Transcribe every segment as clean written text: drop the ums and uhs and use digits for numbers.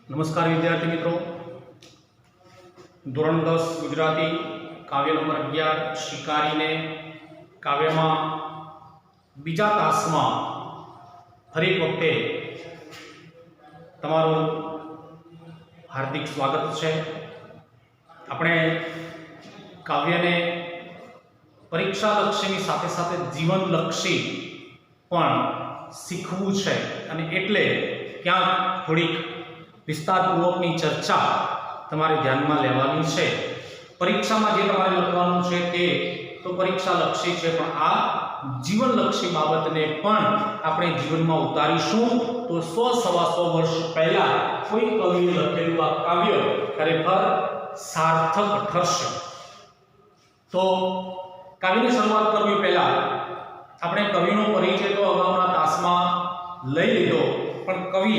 नमस्कार विद्यार्थी मित्रों, ધોરણ 10 ગુજરાતી કાવ્ય નંબર 11 શિકારીને કાવ્યમાં બીજા તાસમાં ફરી એક વખતે તમારું હાર્દિક સ્વાગત છે। આપણે કાવ્યને પરીક્ષાલક્ષીની સાથે સાથે જીવનલક્ષી પણ શીખવું છે અને એટલે ક્યાંક થોડીક વિસ્તારપૂર્વકની ચર્ચા તમારે ધ્યાનમાં લેવાની છે। પરીક્ષામાં જે તમારે લખવાનું છે તે તો પરીક્ષાલક્ષી છે, પણ આ જીવનલક્ષી બાબતને પણ આપણે જીવનમાં ઉતારીશું તો 100-125 વર્ષ પહેલા કોઈ કવિએ લખેલું આ કાવ્ય ખરેખર સાર્થક ઠરશે। તો કાવ્યની શરૂઆત કરવી પહેલા આપણે કવિનો પરિચય તો અગાઉના તાસમાં લઈ લીધો, પણ કવિ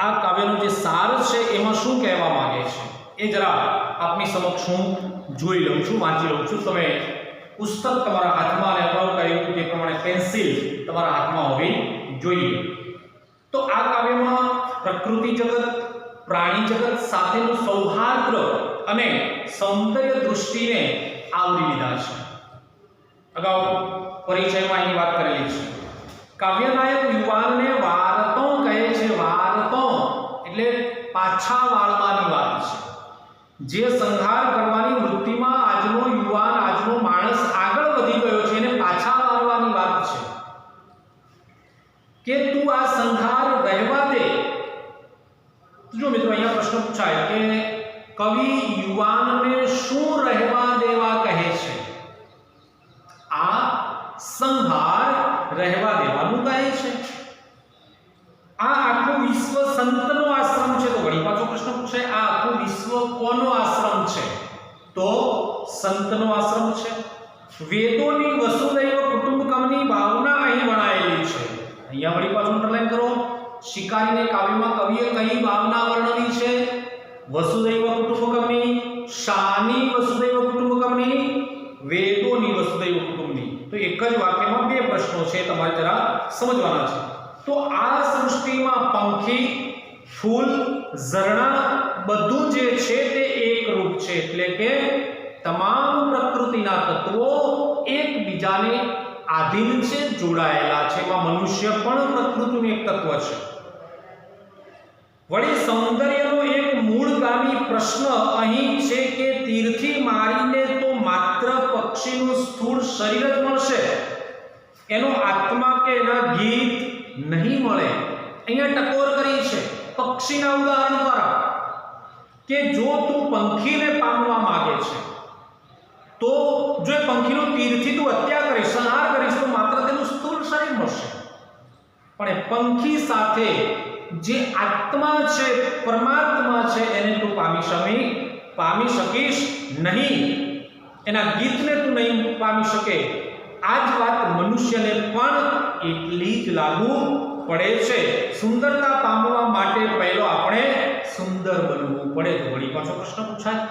આ કાવ્યનો જે સાર છે એમાં શું કહેવા માંગે છે એ જરા આપની સમક્ષ હું જોઈ લઉં છું, વાંચી લઉં છું। તમે પુસ્તક તમારા હાથમાં અને અગાઉ કહ્યું તે પ્રમાણે પેન્સિલ તમારા હાથમાં હોવી જોઈએ। તો આ કાવ્યમાં પ્રકૃતિ જગત, પ્રાણી જગત સાથેનું સૌહાર્દ અને સૌંદર્ય દૃષ્ટિને આવરી લીધા છે। અગાઉ પરિચયમાં એની વાત કરેલી છે। કાવ્યનાયક યુવાનને વારતો કહે છે। વારતો એટલે પાછા વાળવાની વાત છે। જે સંહાર કરવાની વૃત્તિમાં આજનો યુવાન, આજનો માણસ આગળ વધી ગયો છે એને પાછા વાળવાની વાત છે કે તું આ સંહાર રહેવા દે। જો મિત્રો અહીંયા પ્રશ્ન પૂછાય કે કવિ યુવાનને શું રહેવા દેવા કહે છે? આ સંહાર રહેવા દેવાનું કહે છે। આ આખું વિશ્વ સંતનો આશ્રમ છે, તો વળી પાછો પ્રશ્ન પૂછાય આ આખું વિશ્વ કોનો આશ્રમ છે? તો સંતનો આશ્રમ છે। વેદોની વસુદૈવ કુટુંબકમની ભાવના અહીં વણાયેલી છે। અહીંયા વળી પાછું અંડરલાઈન કરો। શિકારીને કાવ્યમાં કવિએ કઈ ભાવના વર્ણવી છે? વસુદૈવ કુટુંબકમની। શાની વસુદૈવ કુટુંબકમની? વેદોની વસુદૈવ કુટુંબની। તો એક જ વાક્યમાં બે પ્રશ્નો છે, તમારે જરા સમજવાના છે। તો આ સૃષ્ટિમાં પંખી, ફૂલ, ઝરણા બધું જે છે તે એકરૂપ છે, એટલે કે તમામ પ્રકૃતિના તત્વો એકબીજાને આધીન છે, જોડાયેલા છે। એમાં મનુષ્ય પણ પ્રકૃતિનું એક તત્વ છે। વળી સૌંદર્યનો એક મૂળગામી પ્રશ્ન અહીં છે કે તીરથી મારીને તો માત્ર પક્ષીનું સ્થૂળ શરીર જ મળશે, એનો આત્મા કે એના ગીત નહીં મળે। અહીંયા ટકોર કરી છે પક્ષીના ઉદાહરણ દ્વારા કે જો તું પંખીને પામવા માંગે છે તો જો એ પંખીનું તીરથી તું હત્યા કરીશ, સંહાર કરીશ તો માત્ર તેનું સ્થૂળ શરીર મળશે, પણ એ પંખી સાથે જે આત્મા છે, પરમાત્મા છે, એને તું પામી શકીશ નહીં, એના ગીતને તું નહીં પામી શકે। આ જ વાત મનુષ્યને પણ એટલી જ લાગુ પડે છે। સુંદરતા પામવા માટે પહેલો આપણે સુંદર બનવું પડે। તો વળી પાછો પ્રશ્ન પૂછાય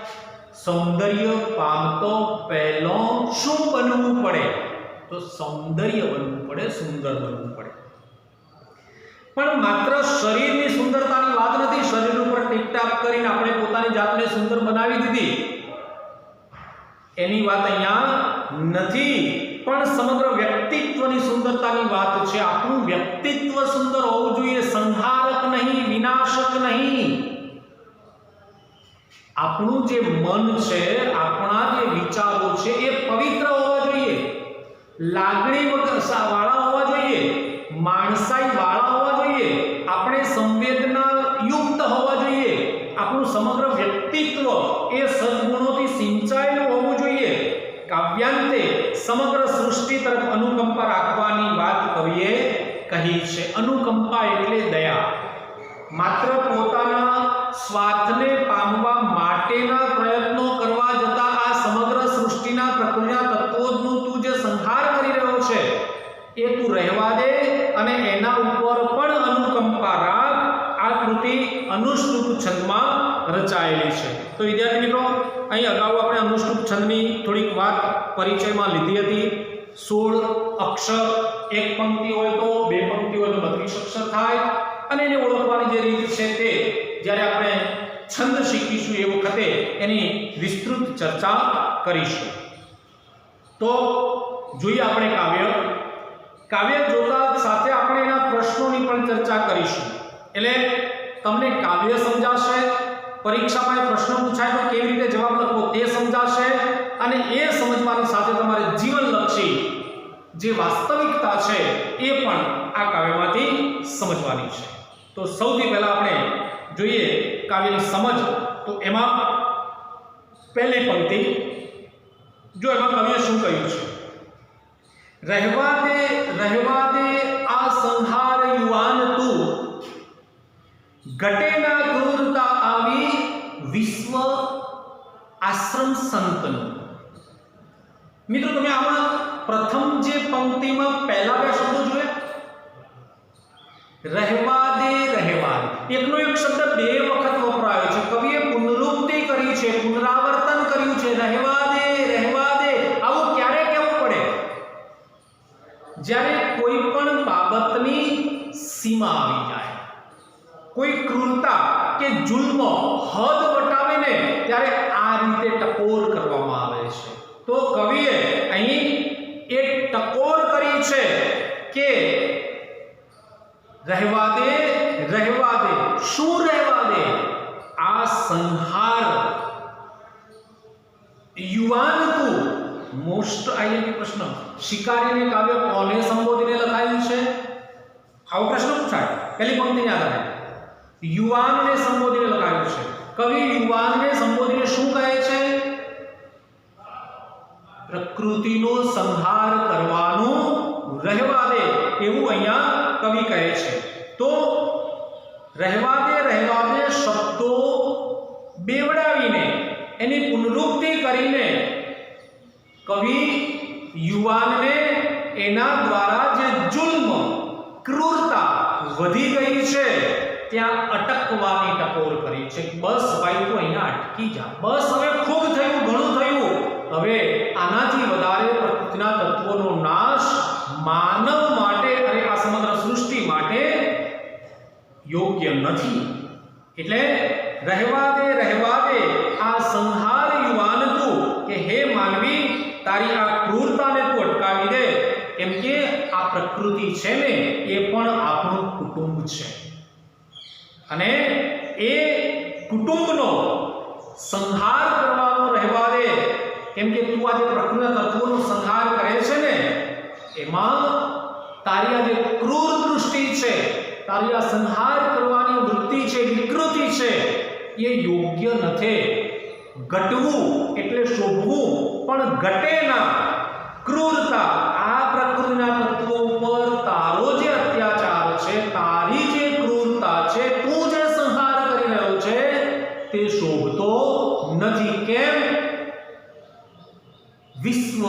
સૌંદર્ય પામતો પહેલો શું બનવું પડે? તો સૌંદર્ય બનવું પડે, સુંદર બનવું પડે। પણ માત્ર શરીરની સુંદરતાની વાત નથી। શરીર ઉપર ટીપટાપ કરીને આપણે પોતાની જાતને સુંદર બનાવી દીધી, એની વાત અહીંયા નથી, પણ સમગ્ર વ્યક્તિત્વની સુંદરતાની વાત છે। આપણું વ્યક્તિત્વ સુંદર હોવું જોઈએ, સંહારક નહીં, વિનાશક નહીં। આપણું જે મન છે, આપણા જે વિચારો છે એ પવિત્ર હોવા જોઈએ, લાગણી વાળા હોવા જોઈએ, માણસાઈ વાળા હોવા જોઈએ, આપણે સંવેદના યુક્ત હોવા જોઈએ, આપણું સમગ્ર વ્યક્તિત્વ એ સદગુણોથી સિંચાયેલું હોવું જોઈએ। કાવ્યાંતે સમગ્ર સૃષ્ટિ તરફ અનુકંપા રાખવાની વાત કવિએ કહી છે। અનુકંપા એટલે દયા। માત્ર પોતાના સ્વાર્થને પામવા માટેના પ્રયત્નો કરવા જતા આ સમગ્ર સૃષ્ટિના પ્રકૃતિના તત્વોનું તું જે સંહાર કરી રહ્યો છે એ તું રહેવા દે અને એના ઉપર પણ અનુકંપા રાખ। આ કૃતિ અનુષ્ટુપ છંદમાં રચાયેલી છે। તો વિદ્યાર્થી મિત્રો, અહીં અગાઉ આપણે અનુષ્ટુપ છંદની થોડીક વાત પરિચયમાં લીધી હતી। 16 અક્ષર, એક પંક્તિ હોય તો, બે પંક્તિ હોય તો 32 અક્ષર થાય। અને એને ઓળખવાની જે રીત છે તે જ્યારે આપણે છંદ શીખીશું એ વખતે એની વિસ્તૃત ચર્ચા કરીશું. તો જોઈએ આપણે કાવ્ય જોતા સાથે આપણે એના પ્રશ્નોની પણ ચર્ચા કરીશું. એટલે તમને કાવ્ય સમજાશે, પરીક્ષામાં પ્રશ્ન પૂછાય તો કેવી રીતે જવાબ લખવો તે સમજાશે, અને એ સમજવાની સાથે તમારે જીવનલક્ષી જે વાસ્તવિકતા છે એ પણ આ કાવ્યમાંથી સમજવાની છે. તો સૌથી પહેલા આપણે જોઈએ કાવ્યની સમજ. તો એમાં પહેલી પંક્તિ જો એમાં કવિએ શું કહ્યું છે? રહેવા દે આ સંહાર યુવાન તું, ઘટે ના ક્રૂરતા આવી વિશ્વ આશ્રમ સંતનું. મિત્રો તમે આમાં પ્રથમ જે પંક્તિમાં પહેલા બે શબ્દો જોયા, રહેવા દે એકનો એક શબ્દ બે વખત વપરાયો છે. કવિએ પુનરુક્તિ કરી છે, પુનરાવર્તન કર્યું છે. રહેવા દે આવું ક્યારે કહેવું પડે? જ્યારે કોઈ પણ બાબતની સીમા આવી જાય, કોઈ ક્રૂરતા કે જુલ્મ હદ વટાવે ને ત્યારે આ રીતે ટકોર કરવામાં આવે છે. તો કવિએ અહીં એક ટકોર કરી છે કે રહેવા દે. શું રહેવા દે? આ સંહાર યુવાન તું. મોસ્ટ આઈએમપી પ્રશ્ન. શિકારીને કાવ્ય કોને સંબોધીને લખાયું છે? આવો પ્રશ્ન પૂછાય. પહેલી પંક્તિ યાદ આવે, યુવાનને સંબોધીને લખાયું છે. કવિ યુવાનને સંબોધીને શું કહે છે? પ્રકૃતિનો સંહાર કરવાનું રહેવા દે એવું અહીંયા કવિ કહે છે. તો રહેવા દે શબ્દો બેવડાવીને એની પુનરુક્તિ કરીને કવિ યુવાનને એના દ્વારા જે જુલ્મ ક્રૂરતા વધી ગઈ છે ત્યાં અટકવાની ટકોર કરી છે. બસ ભાઈ તું અહીંયા અટકી જા, બસ હવે ખૂબ થયું, ઘણું થયું, હવે આનાથી વધારે પ્રકૃતિના તત્વોનો નાશ માનવ માટે અને આ સમગ્ર સૃષ્ટિ માટે યોગ્ય નથી. એટલે રહેવા દે આ સંહાર યુવાન તું, કે હે માનવી તારી આ ક્રૂરતાને તું અટકાવી દે, કેમ કે આ પ્રકૃતિ છે ને એ પણ આપણું કુટુંબ છે, અને એ કુટુંબનો સંહાર કરવાનો રહેવા દે. કેમ કે તું આ જે પ્રકૃતિના તત્વોનો સંહાર કરે છે ને એમાં તારી આ જે ક્રૂર દૃષ્ટિ છે, તારી આ સંહાર કરવાની વૃત્તિ છે, વિકૃતિ છે, એ યોગ્ય નથી. ઘટવું એટલે શોભવું, પણ ઘટે ના. ક્રૂરતા આ પ્રકૃતિના તત્વો પર તારો જે અત્યાચાર છે, તારી જે ક્રૂરતા છે, તું જે સંહાર કરી રહ્યો છે તે શોભતો નથી. કેમ? વિશ્વ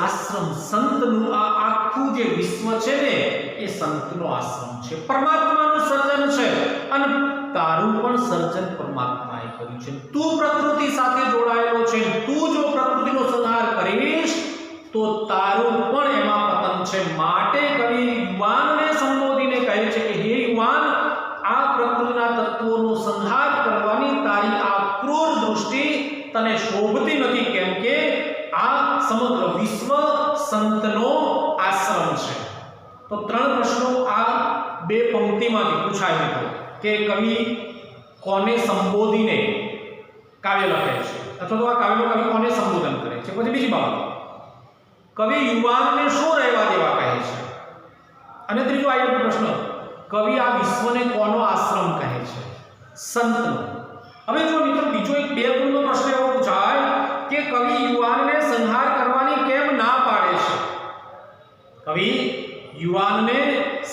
આશ્રમ સંતનું આ આખું જે વિશ્વ છે ને એ સંતનો આશ્રમ છે, પરમાત્માનું સર્જન છે, અને તારું પણ સર્જન પરમાત્માએ કર્યું છે. તું પ્રકૃતિ સાથે જોડાયેલો છે, તું જો પ્રકૃતિનો સંહાર કરીશ તો તારું પણ એમાં પતન છે. માટે કવિ યુવાનને સંબોધીને કહે છે કે હે યુવાન, આ પ્રકૃતિના તત્વોનો સંહાર કરવાની તારી આ ક્રૂર દૃષ્ટિ તને શોભતી નથી. કેમ કે આ સમગ્ર વિશ્વ સંતનો આશ્રમ છે. તો ત્રણ પ્રશ્નો આ બે પંક્તિમાંથી પૂછાય મિત્રો કે કવિ કોને સંબોધીને કાવ્ય લખે છે, અથવા તો આ કાવ્યમાં કવિ કોને સંબોધન કરે છે. પછી બીજી બાબત, કવિ યુવાનને શું રહેવા દેવા કહે છે. અને ત્રીજો આ પ્રશ્ન, કવિ આ વિશ્વને કોનો આશ્રમ કહે છે? સંતનો. હવે જો મિત્રો બીજો એક બે ગુણનો પ્રશ્ન એવો પૂછાય કે કવિ યુવાનને સંહાર કરવાની કેમ ના પાડે છે? કવિ યુવાનને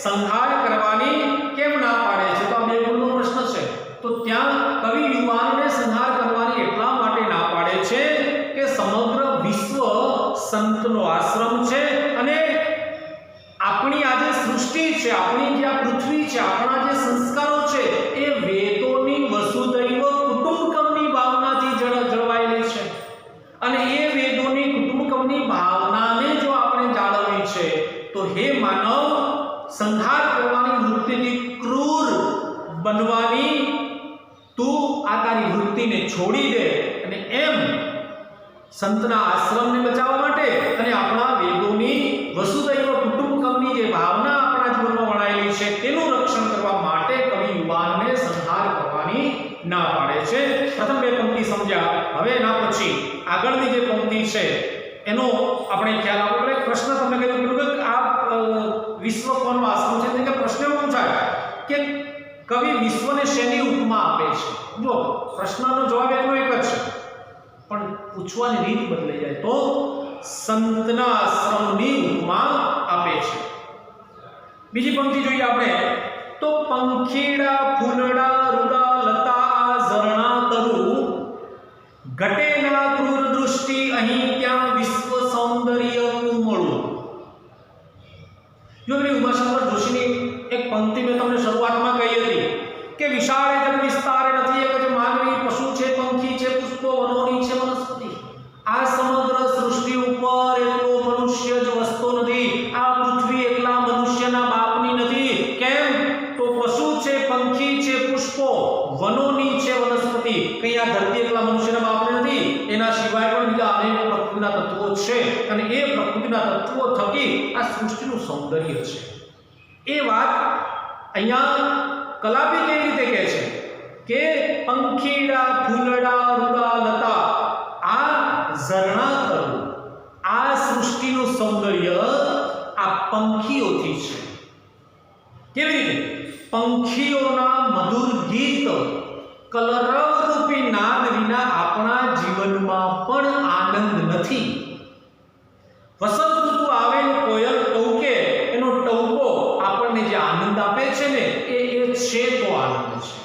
સંહાર કરવાની કેમ ના પાડે છે? તો આ બે ગુણનો પ્રશ્ન છે. તો ત્યાં કવિ યુવાનને સંહાર કરવાની એટલા માટે ના પાડે છે કે સમગ્ર વિશ્વ સંતનો આશ્રમ છે, અને આપણી આ જે સૃષ્ટિ છે, આપણી જે આ પૃથ્વી છે, આપણા જે સંસ્કારો છે એ વેદોની વસુધૈવ કુટુંબકમની ભાવનાથી જળવાયેલી છે, અને એ વેદોની કુટુંબકમની ભાવનાને જો આપણે જાળવવી છે તો હે માનવ, સંહાર કરવાની વૃત્તિથી ક્રૂર બનવાની તું આ તારી વૃત્તિને છોડી દે અને એમ સંતના આશ્રમને બચાવવા માટે અને આપણા વેદોની વસુધૈવ કુટુંબકમની જે ભાવના આપણા જીવનમાં વણાયેલી છે તેનું રક્ષણ કરવા માટે કવિ યુવાનને સંહાર કરવાની ના પાડે છે. પ્રથમ બે પંક્તિ સમજ્યા. હવે એના પછી આગળની જે પંક્તિ છે એનો આપણે ખ્યાલ આપવો પડે. પ્રશ્ન તમને કહ્યું કે આ વિશ્વ કોનો આશ્રમ છે, કે પ્રશ્ન એવો પૂછાય કે કવિ વિશ્વને શેની ઉપમા આપે છે. જો પ્રશ્નનો જવાબ એનો એક જ છે, પણ પૂછવાની રીત બદલાઈ જાય તો સંતના આશ્રમની ઉપમા આપે છે. બીજી પંક્તિ જોઈએ આપણે તો પંખીડા ફૂલડા રૂડા લતા ઝરણા તરુ ઘટેના ક્રૂર દૃષ્ટિ અહીં ત્યાં વિશ્વ સૌંદર્ય ઉમળું. જો મેં ઉમાશંકર જોશીની એક પંક્તિ મેં તમને શરૂઆતમાં કહી હતી કે વિશાળ જગ વિસ્તારે નથી એક જ માનવી, પશુ છે, પંખી છે, પુષ્પો, વનોની છે, વનસ્પતિ. આ સમગ્ર સૃષ્ટિ ઉપર એકલો મનુષ્ય જ વસતો નથી. આ પૃથ્વી એકલા મનુષ્યના બાપની નથી. કેમ? તો પશુ છે, પંખી છે, પુષ્પો, વનોની છે, વનસ્પતિ. કઈ આ ધરતી એકલા મનુષ્યના બાપની નથી. એના સિવાય પણ બીજા અનેક પ્રકૃતિના તત્વો છે અને એ પ્રકૃતિના તત્વો થકી આ સૃષ્ટિનું સૌંદર્ય છે. એ વાત અહીંયા કલાપી કેવી રીતે કહે છે કે પંખીડા ફૂલડા રૂડા લતા આ ઝરણા તરુ, આ સૃષ્ટિનું સૌંદર્ય આ પંખીઓથી છે. કેવી રીતે? પંખીઓના મધુર ગીત કલરવરૂપી નાદ વિના આપણા જીવનમાં પણ આનંદ નથી. વસંત ઋતુ આવે કોયલ ટહુકે, એનો ટહુકો આપણને જે આનંદ આપે છે ને એ છે તો આનંદ છે.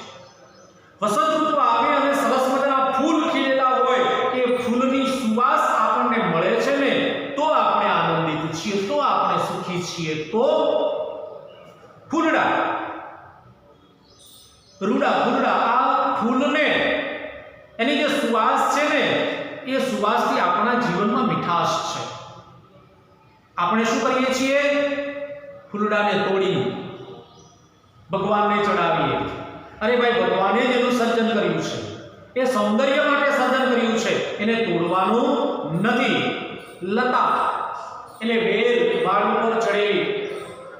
વસંત ઋતુ આવે અને સરસ મજાના ફૂલ ખીલેલા હોય, એ ફૂલની સુવાસ આપણને મળે છે ને તો આપણે આનંદિત છીએ, તો આપણે સુખી છીએ. તો ફૂલડા રૂડા ફૂલડા આ ફૂલને એની જે સુવાસ છે ને એ સુવાસથી આપણા જીવનમાં મીઠાશ છે. આપણે શું કરીએ છીએ? ફૂલડાને તોડી ભગવાનને ચડાવીએ. અરે ભાઈ, ભગવાને જ એનું સર્જન કર્યું છે, એ સૌંદર્ય માટે સર્જન કર્યું છે, એને તોડવાનું નથી. લતા એટલે વેલ, ઝાડ ઉપર ચડેલી.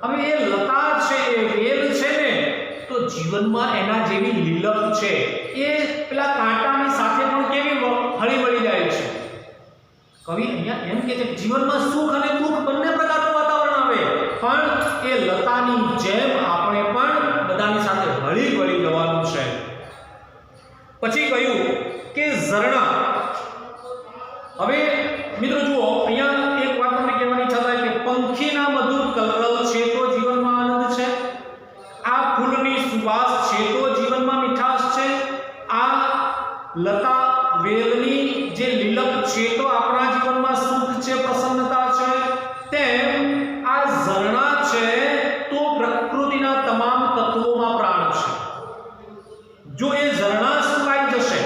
હવે એ લતા છે, એ વેલ છે ને તો જીવનમાં એના જેવી લીલક છે. એ પેલા કાંટાની સાથે પણ કેવી હળી મળી જાય છે. કવિ અહીંયા એમ કહે છે કે જીવનમાં સુખ અને દુઃખ બંને પ્રકારનું વાતાવરણ આવે, પણ એ લતાની જેમ આપણે પણ બધાની સાથે હળી વળી જવાનું છે. પછી કહ્યું કે ઝરણા. હવે મિત્રો જુઓ, અહીંયા એક વાત તમને કહેવાની છતાં કે પંખીના મધુર કલરવ છે તો જીવનમાં આનંદ છે. આ ફૂલની સુવાસ છે તો જીવનમાં મીઠાશ છે. આ લતા વેલની જે લીલક છે તો આપણા જીવનમાં સુખ છે, પ્રસન્નતા છે. તેમ આ ઝરણા છે તો પ્રકૃતિના તમામ તત્વોમાં પ્રાણ છે. જો એ ઝરણા સુકાઈ જશે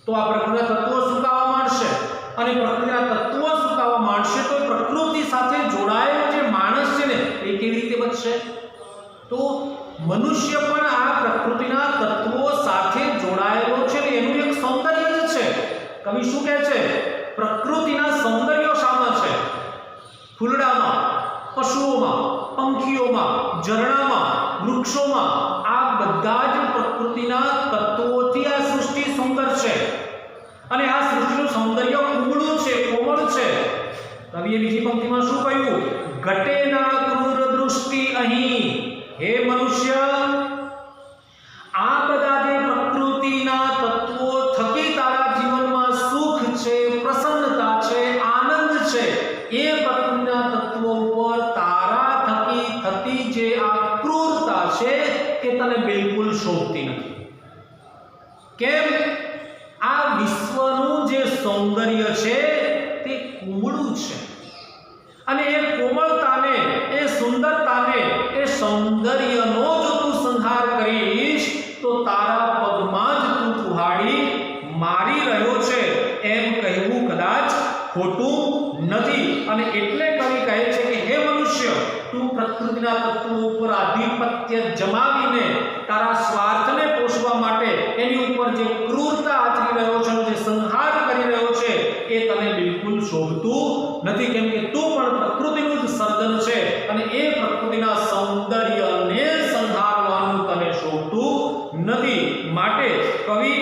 તો આ પ્રકૃતિના તત્વો સુકાવા માંડશે, અને પ્રકૃતિના તત્વો સુકાવા માંડશે તો પ્રકૃતિ સાથે જોડાયેલો જે માણસ છે ને એ કેવી રીતે બચશે? તો મનુષ્ય પણ આ પ્રકૃતિના તત્વો સાથે જોડાયેલો છે ને એનું એક સૌંદર્ય જ છે. કવિ શું કહે છે? પ્રકૃતિના સૌંદર્યો શામાં છે? ફૂલડામાં, પશુઓમાં, પંખીઓમાં, ઝરણામાં, વૃક્ષોમાં. આ બધા જ પ્રકૃતિના તત્વોથી આ સૃષ્ટિ સુંદર છે અને આ સૃષ્ટિનું સૌંદર્ય ઉમળું છે, કોમળ છે. કવિએ બીજી પંક્તિમાં શું કહ્યું? ઘટેના ક્રૂર દૃષ્ટિ અહીં. હે મનુષ્ય, આ બધા જે પ્રકૃતિના તત્વો થકી તારા જીવનમાં સુખ છે, પ્રસન્નતા છે, આનંદ છે, એ પ્રકૃતિના તત્વો ઉપર તારા થકી થતી જે આ ક્રૂરતા છે એ તને બિલકુલ શોભતી નથી. કેમ? આ વિશ્વનું જે સૌંદર્ય છે તે કોમળું છે અને એ કોમળતાને, એ સુંદરતાને, એ સૌંદર્યનો જો તું સંહાર કરીશ તો તારા પગમાં જ તું કુહાડી મારી રહ્યો છે એમ કહેવું કદાચ ખોટું નથી. અને એટલે કવિ કહે છે કે હે મનુષ્ય, તું પ્રકૃતિના તત્વો ઉપર આધિપત્ય જમાવીને તારા સ્વાર્થને પોષવા માટે એની ઉપર જે ક્રૂરતા આચરી રહ્યો છે, જે સંહાર કરી રહ્યો છે, એ તને બિલકુલ શોભતું નથી, કેમ કે તું પણ પ્રકૃતિનું જ સર્જન છે અને એ પ્રકૃતિના સૌંદર્યને સંહારવાનું તને શોભતું નથી. માટે કવિ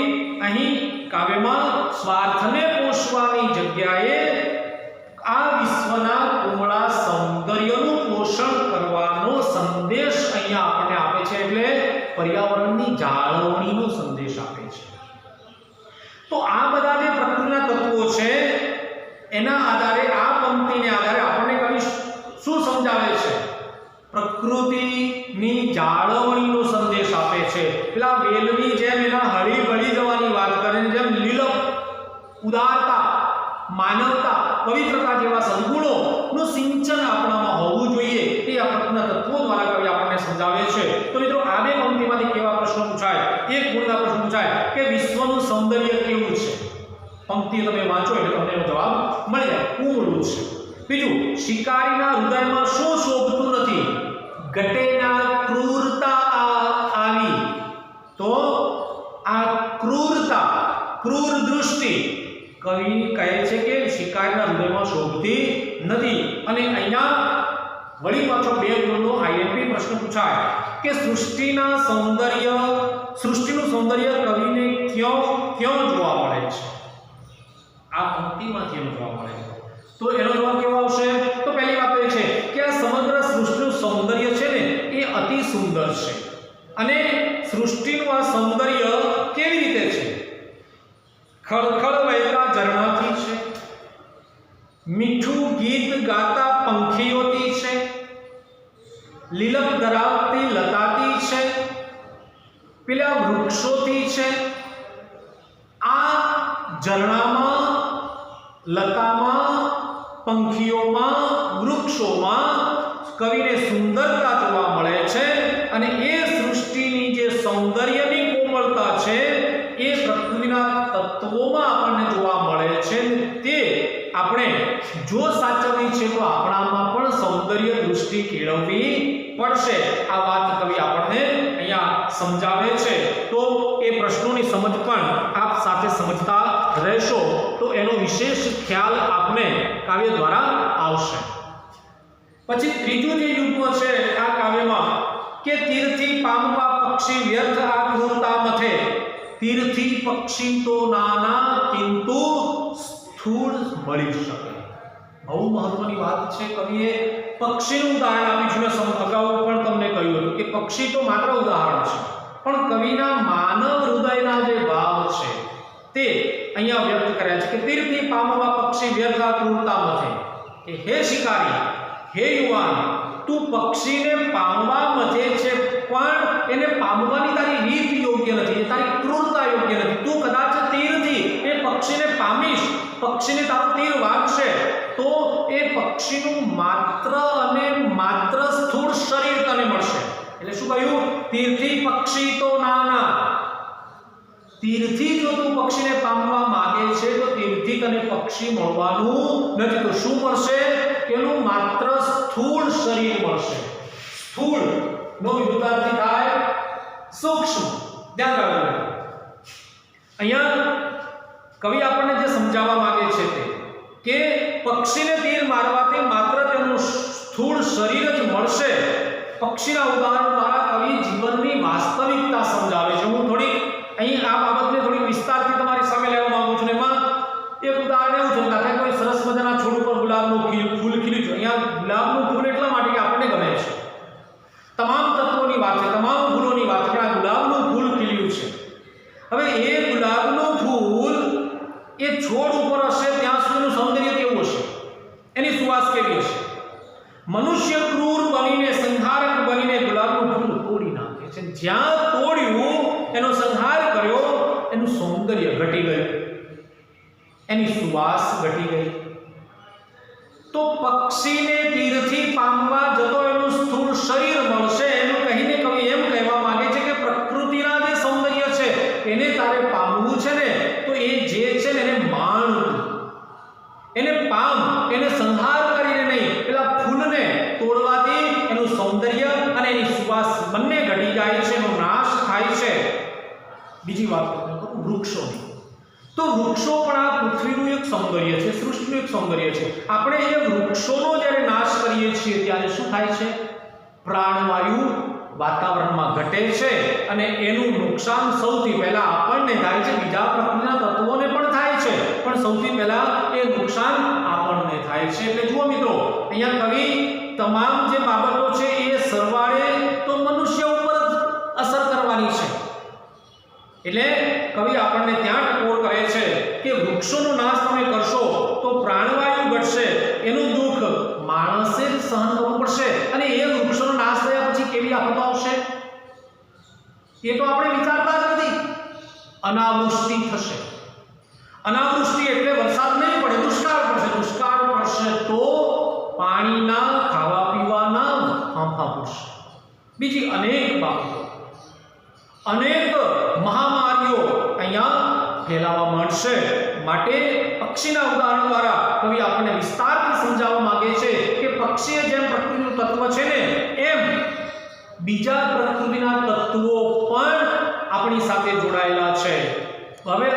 અહીં કાવ્યમાં સ્વાર્થને પોષવાની જગ્યાએ આ વિશ્વના કોમળા સૌંદર્યનું પોષણ કરવાનો સંદેશ અહીંયા આપણને આપે છે, એટલે પર્યાવરણની જાળવણીનો સંદેશ આપે છે. તો આ બધા જે પ્રકૃતિના તત્વો છે એના આધારે, આ પંક્તિને આધારે આપણને કવિ શું સમજાવે છે? પ્રકૃતિની જાળવણીનો સંદેશ આપે છે. પેલા વેલની જેમ એના હળી ભળી જવાની વાત કરે, જેમ લીલપ, ઉદારતા, માનવતા, પવિત્રતા જેવા સદગુણોનું સિંચન આપણામાં હોવું જોઈએ, તે આ પ્રકૃતિના તત્વો દ્વારા કવિ આપણને સમજાવે છે. તો મિત્રો, આ બે પંક્તિમાંથી કેવા પ્રશ્નો પૂછાય? એક ગુણના પ્રશ્ન પૂછાય કે વિશ્વનું સૌંદર્ય કેવું છે? પંક્તિ તમે વાંચો એટલે તમને એનો જવાબ મળી જાય, કુમળું છે. બીજું, શિકારીના હૃદયમાં શું શોભતું નથી? ઘટેના ક્રૂરતા આવી. તો આ ક્રૂરતા, ક્રૂર દૃષ્ટિ કવિ કહે છે કે શિકારીના હૃદયમાં શોભતી નથી. અને અહીંયા વળી પાછો બે ગુણનો આઈએમપી પ્રશ્ન પૂછાય કે સૃષ્ટિનું સૌંદર્ય કવિને ક્યાં જોવા મળે છે? આ પંક્તિમાંથી એનો જવાબ મળે છે. તો એનો જવાબ કેવો આવશે? તો પહેલી વાત એ છે કે આ સમગ્ર સૃષ્ટિનું સૌંદર્ય છે ને, એ અતિ સુંદર છે. અને સૃષ્ટિનું આ સૌંદર્ય કેવી રીતે છે? ખળખળ વહેતા ઝરણાથી છે, મીઠું ગીત ગાતા પંખીઓથી છે, લીલપ ધરાવતી લતાથી છે, પેલા વૃક્ષોથી છે. આ ઝરણામાં, લતામાં, પંખીઓમાં, વૃક્ષોમાં કવિને સુંદરતા જોવા મળે છે. અને એ સૃષ્ટિની જે સૌંદર્યની કોમળતા છે એ પ્રકૃતિના તત્વોમાં આપણને જોવા મળે છે. તે આપણે જો સાચવવી છે તો આપણામાં પણ સૌંદર્ય દૃષ્ટિ કેળવવી પડશે. આ વાત કવિ આપણને અહીંયા સમજાવે છે. તો એ પ્રશ્નોની સમજ પણ આપ સાથે સમજતા રહેશો તો એનો વિશેષ ખ્યાલ આપને કાવ્ય દ્વારા આવશે. પછી ત્રીજું જે યુગ્મ છે આ કાવ્યમાં કે તીરથી પામવા પક્ષી વ્યર્થ આ ક્રૂરતા મથે. તીરથી પક્ષી તો નાના કિંતુ સ્થૂળ મળી શકે. બહુ મહત્વની વાત છે. કવિએ પક્ષીનું ઉદાહરણ આપ્યું છે. મેં અગાઉ પણ તમને કહ્યું હતું કે પક્ષી તો માત્ર ઉદાહરણ છે, પણ કવિના માનવ હૃદયના જે ભાવ છે તે અહીંયા વ્યક્ત કર્યા છે કે તીરથી પામવા પક્ષી વ્યર્થ આ ક્રૂરતા મથે. કે હે શિકારી, હે યુવાન, તું પક્ષીને પામવા મથે છે, પણ એને પામવાની તારી રીત યોગ્ય નથી, તારી ક્રૂરતા યોગ્ય નથી. તું કદાચ તીરથી એ પક્ષીને પામીશ, પક્ષીને તારો તીર વાગશે તો એ પક્ષીનું માત્ર અને માત્ર સ્થૂળ શરીર તને મળશે. એટલે શું કહ્યું? તીરથી પક્ષી તો નાના. તીરથી જો તું પક્ષીને પામવા માંગે છે તો તીરથી તને પક્ષી મળવાનું નથી. તો શું મળશે? તેનું માત્ર સ્થૂળ શરીર મળશે. સ્થૂળ નો વિરુદ્ધાર્થી થાય સૂક્ષ્મ. ધ્યાન રાખજો. અહીંયા કવિ આપણને જે સમજાવવા માંગે છે તે કે પક્ષીને તીર મારવાથી માત્ર તેનું સ્થૂળ શરીર જ મળશે. પક્ષીના ઉદાહરણ દ્વારા કવિ જીવનની વાસ્તવિકતા સમજાવે છે. હું થોડી અહીં આ બાબતને થોડી વિસ્તારથી તમારી સામે લેવા માંગુ છું. એમાં એક ઉદાહરણ એવું છે કે કોઈ સરસ મજાના છોડ ઉપર ગુલાબનું ફૂલ ખીલ્યું છે. અહીંયા ગુલાબનું ફૂલ એટલા માટે કે આપણને ગમે છે. તમામ તત્વોની વાત છે, તમામ ફૂલોની વાત છે. આ ગુલાબનું ફૂલ ખીલ્યું છે. હવે એ ગુલાબનું ફૂલ એ છોડ ઉપર હશે ત્યાં સુધીનું સૌંદર્ય કેવું હશે? એની સુવાસ કેવી હશે? મનુષ્ય ક્રૂર બનીને, સંહારક બનીને ગુલાબનું ફૂલ તોડી નાખે છે. જ્યાં તોડ્યું, એનો સંહાર કર્યો, એનું સૌંદર્ય ઘટી ગયું, એની સુવાસ ઘટી ગઈ. તો પક્ષીને તીરથી પામવા જતો એનું સ્થૂળ શરીર મળશે એમ કહીને કવિ એમ કહેવા માંગે છે કે પ્રકૃતિના જે સૌંદર્ય છે એને તારે પામવું છે ને, તો એ જે છે ને એને માણ, એને પામ, એને સંહાર કરીને નહીં, પેલા ફૂલને તોડવાથી બીજી વાત કરું વૃક્ષોની, તો વૃક્ષો પણ આ પૃથ્વીનું એક સૌંદર્ય છે, સૃષ્ટિનું એક સૌંદર્ય છે. આપણે એ વૃક્ષોનો જ્યારે નાશ કરીએ છીએ ત્યારે શું થાય છે? પ્રાણવાયુ વાતાવરણમાં ઘટે છે અને એનું નુકસાન સૌથી પહેલા આપણને થાય છે, બીજા પ્રકૃતિના તત્વોને પણ થાય છે, પણ સૌથી પહેલા એ નુકસાન આપણને થાય છે. એટલે જુઓ મિત્રો, અહીંયા કવિ તમામ જે બાબતો છે એ સરવાળે તો મનુષ્ય ઉપર જ અસર કરવાની છે. એટલે કવિ આપણને ત્યાં ટકોર કરે છે કે વૃક્ષોનો નાશ તમે કરશો તો પ્રાણવાયુ ઘટશે, એનું દુઃખ માણસે જ સહન કરવું પડશે, અને એ વૃક્ષોનો નાશ થયા પછી કેવી આફતો આવશે એ તો આપણે વિચારતા જ નથી. અનાવૃષ્ટિ થશે. અનાવૃષ્ટિ એટલે વરસાદ નહીં પડે, દુષ્કાળ પડશે. દુષ્કાળ પડશે તો પાણીના ખાવા પીવાના ફાંફા પડશે. બીજી અનેક બાબતો, અનેક મહામારીઓ અહીંયા ફેલાવા માંડશે. માટે પક્ષીના ઉદાહરણ દ્વારા કવિ આપણને વિસ્તારથી સમજાવવા માંગે છે કે પક્ષીએ જેમ પ્રકૃતિનું તત્વ છે ને, એમ બીજા પ્રકૃતિના તત્વો પણ આપણી સાથે જોડાયેલા છે. હવે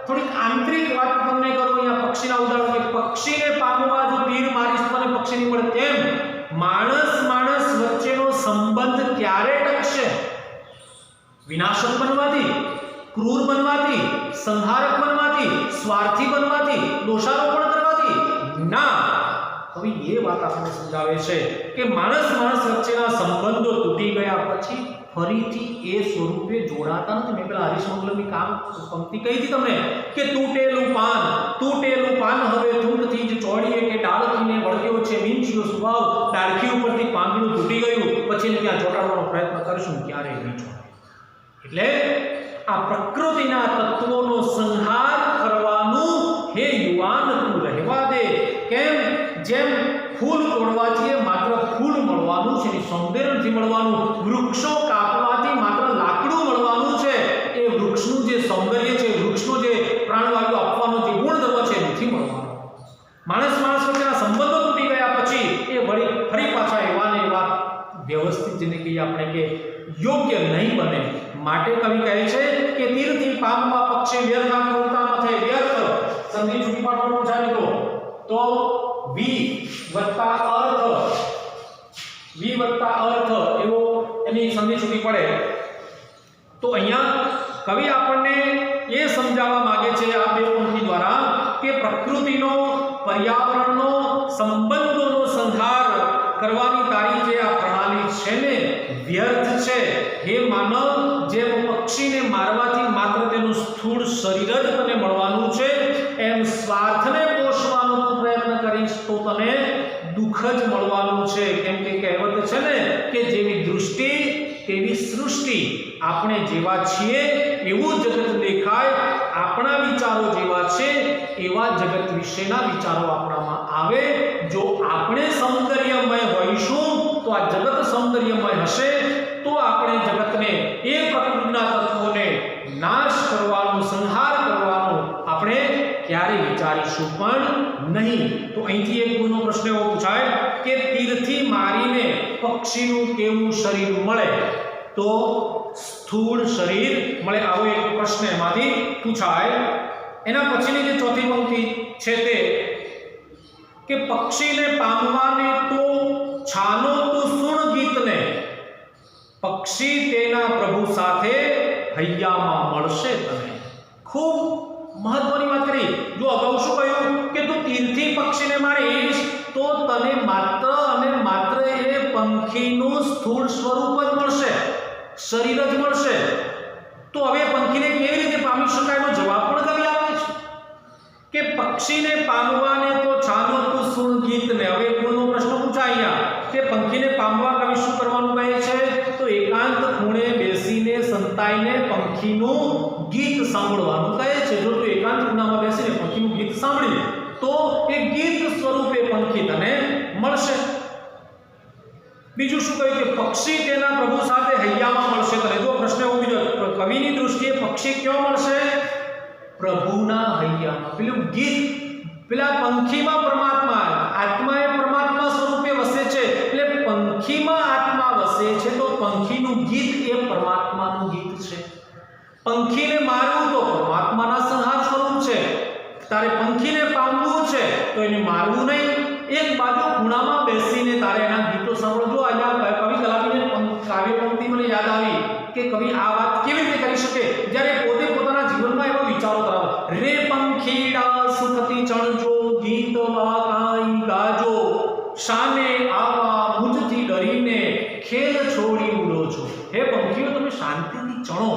થોડીક આંતરિક વાત તમને કરું. અહીંયા પક્ષીના ઉદાહરણ કે પક્ષીને પામવા જો તીર મારીશ તો પક્ષી નહીં મળે, તેમ માણસ વચ્ચેનો સંબંધ ક્યારે ટકશે? વિનાશક બનવાથી, ક્રૂર બનવાથી, સંહારક બનવાથી, સ્વાર્થી બનવાથી, દોષારોપણ કરવાથી ના. કવિ એ વાત આપણને સમજાવે છે કે માણસ વચ્ચેના સંબંધો તૂટી ગયા પછી ફરીથી એ સ્વરૂપે જોડાતા નથી. મેં પેલા હરીશ મંગલમની પંક્તિ કહી હતી તમને કે તૂટેલું પાન હવે થૂંકથી જ ચોડીએ કે ડાળખીને વળગ્યો છે મીંચિયો સ્વભાવ, ડાળખી ઉપરથી પાંદડું તૂટી ગયું પછી ત્યાં ચોંટાડવાનો પ્રયત્ન કરશું, ક્યારેય નહીં ચોંટે. એટલે આ પ્રકૃતિના તત્વોનો સંહાર કરવાનું હે યુવાન તું રહેવા દે. કેમ? જેમ ફૂલ તોડવાથી માત્ર ફૂલ મળવાનું છે, સૌંદર્ય નથી મળવાનું. વૃક્ષો કાપવાથી માત્ર લાકડું મળવાનું છે. એ વૃક્ષનું જે સૌંદર્ય છે, વૃક્ષનો જે પ્રાણવાયુ આપવાનો જે ગુણધર્મ છે, નથી મળવાનો. માણસ વચ્ચેના સંબંધો તૂટી ગયા પછી એ ફરી પાછા એવા ને એવા વ્યવસ્થિત જિંદગી આપણે કે યોગ્ય નહીં બને. માટે કવિ કહે છે કે તીરથી પામવા પક્ષી વ્યર્થ કરતા નથી. વ્યર્થ સંધિ છૂટી પાડવાનું પૂછાય તો વી વત્તા અર્થ એવો એની સંધિ છૂટી પડે. તો અહીંયા કવિ આપણને એ સમજાવવા માંગે છે આ બે પંક્તિ દ્વારા કે પ્રકૃતિનો, પર્યાવરણનો, સંબંધોનો સંહાર કરવાની તારી જે આ પ્રણાલી છે ને વ્યર્થ છે. હે માનવ, જેમ પક્ષીને મારવાથી માત્ર તેનું સ્થૂળ શરીર જ તને મળવાનું છે, એમ સ્વાર્થને પોષવાનો તું પ્રયત્ન કરીશ તો તને દુઃખ જ મળવાનું છે. કેમ કે કહેવત છે ને કે જેવી દૃષ્ટિ તેવી સૃષ્ટિ. આપણે જેવા છીએ એવું જગત દેખાય, આપણા વિચારો જેવા છે એવા જગત વિશેના વિચારો આપણામાં આવે. જો આપણે સૌંદર્યમય હોઈશું તો આ જગત સૌંદર્યમય હશે, તો આપણે જગતને, એ પ્રકૃતિના તત્વોને નાશ કરવાનું, સંહાર કરવાનું આપણે ક્યારે વિચારીશું પણ નહીં. તો અહીંથી એક ગુણનો પ્રશ્ન એવો પૂછાય કે તીરથી મારીને પક્ષીનું કેવું શરીર મળે? તો સ્થૂળ શરીર મળે. આવો એક પ્રશ્ન એમાંથી પૂછાય. એના પછીની જે ચોથી પંક્તિ છે તે કે પક્ષીને પામવાને તો છાનો તું સુણ ગીતને, પક્ષી તેના પ્રભુ સાથે હૈયામાં મળશે તને. ખૂબ મહત્વની વાત કરી. જો અગાઉ શું કહ્યું કે તું તીરથી પક્ષીને મારીશ તો તને માત્ર અને માત્ર એ પંખીનું સ્થૂળ સ્વરૂપ જ મળશે, શરીર જ મળશે. તો હવે પંખીને કેવી રીતે પામી શકાય એનો જવાબ પણ કવિ આપે છે કે પક્ષીને પામવાને તો છાનો તું સુણ ગીતને. હવે ગુણનો પ્રશ્ન પૂછાય અહીંયા કે પંખીને પામવા કવિ શું કરવાનું કહે છે? તો એકાંત ખૂણે બેસીને સંતાઈને પંખીનું ગીત સાંભળવાનું કહે છે. જો તું એકાંત ખૂણામાં બેસીને પંખીનું ગીત સાંભળી તો એ ગીત સ્વરૂપે પંખી તને મળશે. બીજું શું કહ્યું કે પક્ષી તેના પ્રભુ સાથે હૈયામાં મળશે તને. જો પ્રશ્ન એવો બીજો કવિની દૃષ્ટિએ પક્ષી ક્યાં મળશે? પ્રભુના હૈયામાં. પેલું ગીત, પેલા પંખીમાં પરમાત્મા, આત્મા એ પરમાત્મા સ્વરૂપે વસે છે, એટલે પંખીમાં આત્મા વસે છે તો પંખીનું ગીત એ પરમાત્માનું ગીત છે. પંખીને મારવું તો પરમાત્માના સંહાર સ્વરૂપ છે, તારે પંખીને પામવું છે તો એને મારવું નહીં, એક બાજુ ખૂણામાં બેસીને તારે એના ગીતો સાંભળજો. અહીંયા કવિ કલાપીને કાવ્ય પંક્તિ મને યાદ આવી કે કવિ આ વાત કેવી રીતે કરી શકે જ્યારે પોતે પોતાના જીવનમાં એવા વિચારો ધરાવે. રે પંખીડા સુખથી ચણજો, ગીત વાકાઈ ગાજો, શાને આવા મુજથી ડરીને ખેલ છોડી ઉડો છો. હે પંખીઓ, તમે શાંતિથી ચણો,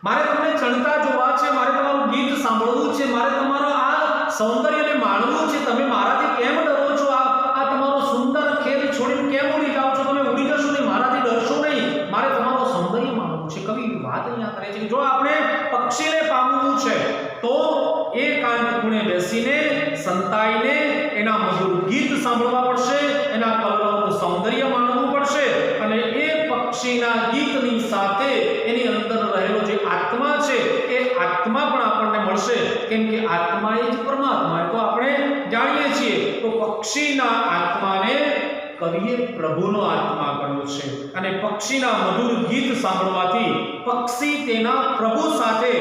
મારે તમને ચણતા જોવા છે, મારે તમારું ગીત સાંભળવું છે, મારે તમારો આ સૌંદર્યને માણવું છે. તમે મારાથી કેમ ડરો છો? આ તમારો સુંદર ખેલ છોડીને કેમ ઉડી જાઓ છો? તમે ઉડી જશો નહીં, મારાથી ડરશો નહીં, મારે તમારો સૌંદર્ય માણવું છે. કવિ વાત અહીંયા કરે છે કે જો આપણે પક્ષીને પામવું છે તો એકાંત ખૂણે બેસીને સંતાઈને એના મધુર ગીત સાંભળવા પડશે, એના કલરવનું સૌંદર્ય માણવું પડશે, અને એ પક્ષીના ગીતની સાથે એની અંદર રહેલો જે આત્મા છે એ આત્મા પણ આપણને મળશે, કેમ કે આત્મા એ જ પરમાત્મા તો આપણે જાણીએ છીએ. તો પક્ષીના આત્માને કવિએ પ્રભુનો આત્મા કહ્યો છે, અને પક્ષીના મધુર ગીત સાંભળવાથી પક્ષી તેના પ્રભુ સાથે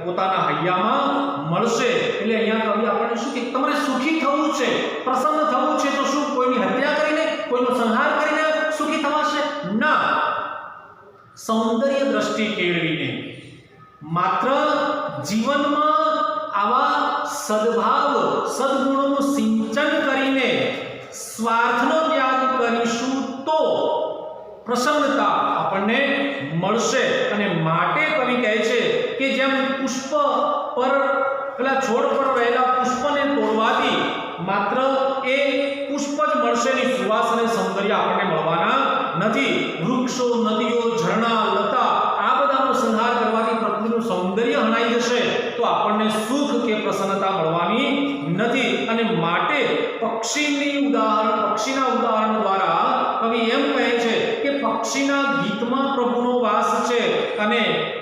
પોતાના હૈયામાં મળશે. એટલે અહીંયા કવિ આપણને શું કે તમારે સુખી થવું છે, પ્રસન્ન થવું છે તો શું કોઈની હત્યા કરીને, કોઈનો સંહાર કરીને સુખી થવાશે? ના, સૌંદર્ય દ્રષ્ટિ કેળવીને, માત્ર જીવનમાં આવા સદભાવ સદગુણોનું સિંચન કરીને સ્વાર્થનો ત્યાગ કરીશું તો પ્રસન્નતા આપણને મળશે. અને માટે કવિ કહે છે કે જેમ પુષ્પ પર પેલા છોડ પર રહેલા પુષ્પને તોડવાથી માત્ર એ પુષ્પ જ મળશે ને સુવાસ અને સૌંદર્ય આપણને મળવાના નથી. વૃક્ષો, નદીઓ, ઝરણા, લતા આ બધાનો સંહાર કરવાથી પ્રકૃતિનું સૌંદર્ય હણાઈ જશે તો આપણને સુખ કે પ્રસન્નતા મળવાની નથી. અને માટે પક્ષીના ઉદાહરણ દ્વારા કવિ એમ કહે છે કે પક્ષીના ગીતમાં પ્રભુનો વાસ છે, અને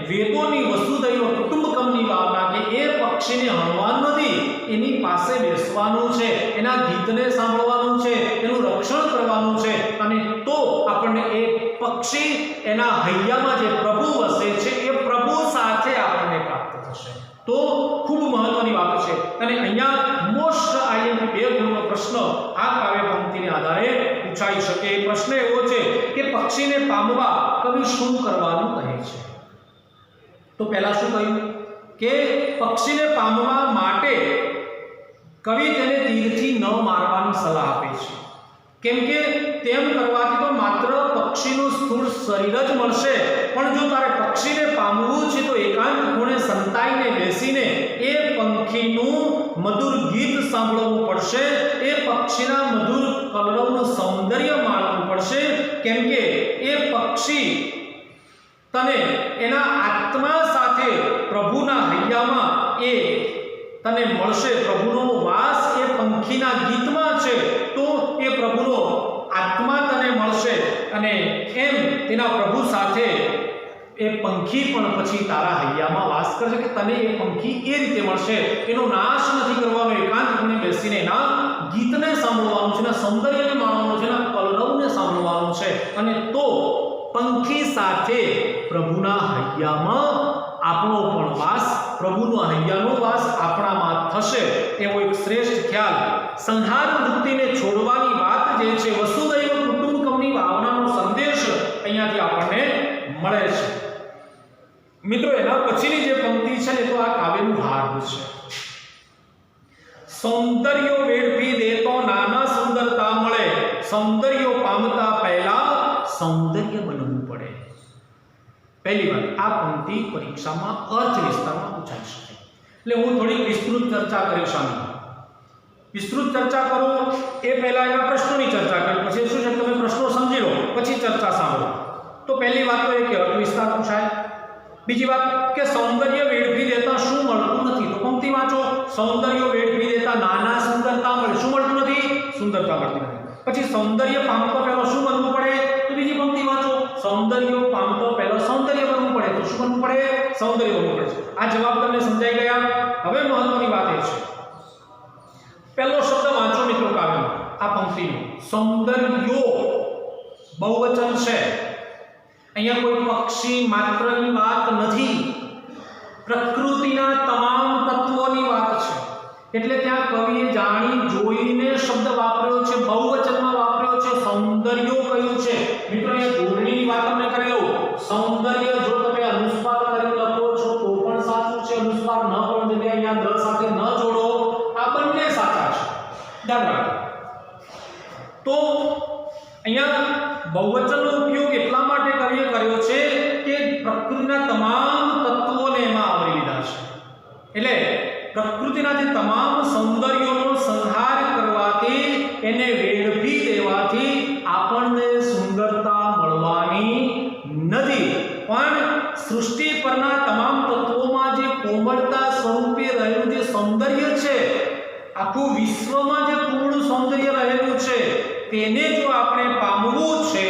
વેદોની વસુધૈવ કુટુંબકમની ભાવના કે એ પક્ષીને હણવાનું નથી, એની પાસે બેસવાનું છે, એના ગીતને સાંભળવાનું છે, એનું રક્ષણ કરવાનું છે, અને તો આપણને એ પક્ષી એના હૈયામાં જે પ્રભુ વસે છે એ પ્રભુ સાથે આપણને પ્રાપ્ત થશે. તો ખૂબ મહત્વની વાત છે. અને અહીંયા મોસ્ટ આઈએમપી 2 ગુણનો પ્રશ્ન આ કાવ્ય પંક્તિને આધારે પૂછાઈ શકે. એ પ્રશ્ન એવો છે કે પક્ષીને પામવા કવિ શું કરવાનું કહે છે? તો પહેલા શું કહ્યું કે પક્ષીને પામવા માટે કવિ તેને તીરથી ન મારવાની સલાહ આપે છે, કેમ કે તેમ કરવાથી તો માત્ર પક્ષીનું સ્થૂળ શરીર જ મળશે, પણ જો તારે પક્ષીને પામવું છે તો એકાંત ખૂણે સંતાઈને બેસીને એ પંખીનું મધુર ગીત સાંભળવું પડશે, એ પક્ષીના મધુર કલરવનું સૌંદર્ય માણવું પડશે, કેમ કે એ પક્ષી તને એના આત્મા સાથે પ્રભુના હૈયામાં એ તને મળશે. પ્રભુનો વાસ એ પંખીના ગીતમાં છે તો એ પ્રભુનો આત્મા તને મળશે, અને એમ તેના પ્રભુ સાથે એ પંખી પણ પછી તારા હૈયામાં વાસ કરશે કે તને એ પંખી એ રીતે મળશે. એનો નાશ નથી કરવાનો, એકાંત ખૂણે બેસીને એના ગીતને સાંભળવાનું છે, એના સૌંદર્યને માણવાનું છે, એના કલરવને સાંભળવાનું છે, અને તો પંખી સાથે પ્રભુના હૈયામાં આપણો પણ વાસ, પ્રભુનો હૈયાનો વાસ આપણામાં થશે. એવો એક શ્રેષ્ઠ ખ્યાલ સંહાર વૃત્તિને છોડવાની વાત જે છે, વસુધૈવ કુટુંબકમની ભાવનાનો સંદેશ અહીંયાથી આપણને મળે છે. મિત્રો, એના પછીની જે પંક્તિ છે ને તો આ કાવ્યનું ભાગ છે. સૌંદર્યો વેડફી દેતો નાના સુંદરતા મળે, સૌંદર્યો પામતા પહેલા સૌંદર્ય બનવું પડે. પહેલી વાત, આ પંક્તિ પરીક્ષામાં અર્થ વિસ્તારમાં પૂછાઈ શકે, એટલે હું થોડી વિસ્તૃત ચર્ચા કરીશ. વિસ્તૃત ચર્ચા કરું એ પહેલા એના પ્રશ્નોની ચર્ચા કરું, પછી શું છે તમે પ્રશ્નો સમજી લો પછી ચર્ચા સાંભળો. તો પહેલી વાત તો એ કે અર્થ વિસ્તાર પૂછાય. બીજી વાત કે સૌંદર્ય વેડફી દેતા શું મળતું નથી, તો પંક્તિ વાંચો. સૌંદર્ય વેડફી દેતા નાના સુંદરતા મળે, શું મળતું નથી? સુંદરતા મળતી નથી. પછી સૌંદર્ય પામતો પહેલો શું બનવું પડે, તો બીજી પંક્તિ વાંચો. સૌંદર્ય પામતો પહેલો સૌંદર્ય બનવું પડે, તો શું બનવું પડે? સૌંદર્ય બનવું પડે. આ જવાબ તમને સમજાઈ ગયા? હવે મહત્વની વાત એ છે, પહેલો શબ્દ વાંચો મિત્રો કાવ્યમાં, આ પંક્તિનો સૌંદર્યો બહુવચન છે. અહીંયા કોઈ પક્ષી માત્રની વાત નથી, પ્રકૃતિના તમામ તત્વોની વાત છે. એટલે ત્યાં કવિએ જાણી જોઈને શબ્દ વાપર્યો છે, બહુવચનમાં વાપર્યો છે, સૌંદર્યો કહ્યું છે. મિત્રો એ જોડણીની વાત તમને કરી લઉં. સૌંદર્ય જો તમે અનુસ્વાર કરી લખો છો તો પણ સાચું છે, અનુસ્વાર ન પણ જગ્યાએ અહીંયા દ સાથે ન જોડો, આ બંને સાચા છે. ધ્યાન રાખો. તો અહીંયા બહુવચનનો ઉપયોગ એટલા માટે કવિએ કર્યો છે કે પ્રકૃતિના તમામ તત્વોને એમાં આવરી લીધા છે. એટલે પ્રકૃતિના જે તમામ સૌંદર્યોનો સંહાર કરવાથી, એને વેડફી દેવાથી આપણને સુંદરતા મળવાની નથી, પણ સૃષ્ટિ પરના તમામ તત્વોમાં જે કોમળતા સ્વરૂપે રહેલું જે સૌંદર્ય છે, આખું વિશ્વમાં જે પૂર્ણ સૌંદર્ય રહેલું છે, તેને જો આપણે પામવું છે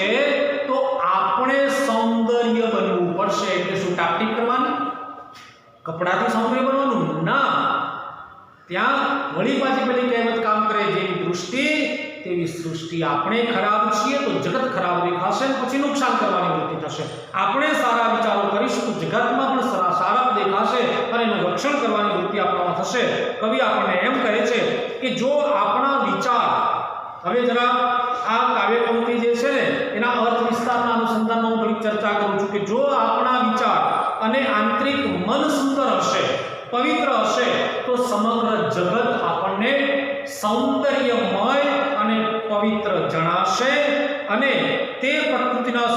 તો આપણે સૌંદર્ય બનવું પડશે. એટલે શું ટાપટીપ કરવાની? કપડાથી સૌંદર્ય બનવાનું ના. ત્યાં વળી પાછી પેલી કહેવત કામ કરે, જેવી દૃષ્ટિ તેવી સૃષ્ટિ. આપણે ખરાબ છીએ તો જગત ખરાબ દેખાશે અને પછી નુકસાન કરવાની વૃત્તિ થશે. આપણે સારા વિચારો કરીશું તો જગતમાં પણ સારા દેખાશે અને એનું રક્ષણ કરવાની વૃત્તિ આપણામાં થશે. કવિ આપણને એમ કહે છે કે જો આપણા વિચાર, હવે જરા આ કાવ્ય પંક્તિ જે છે ને એના અર્થ વિસ્તારના અનુસંધાનમાં હું થોડી ચર્ચા કરું છું કે જો આપણા વિચાર અને આંતરિક મન સુંદર હશે, પવિત્ર હશે, તો સમગ્ર જગત આપણને સૌંદર્યમય અને પવિત્ર જણાશે. અને તે પ્રકૃતિના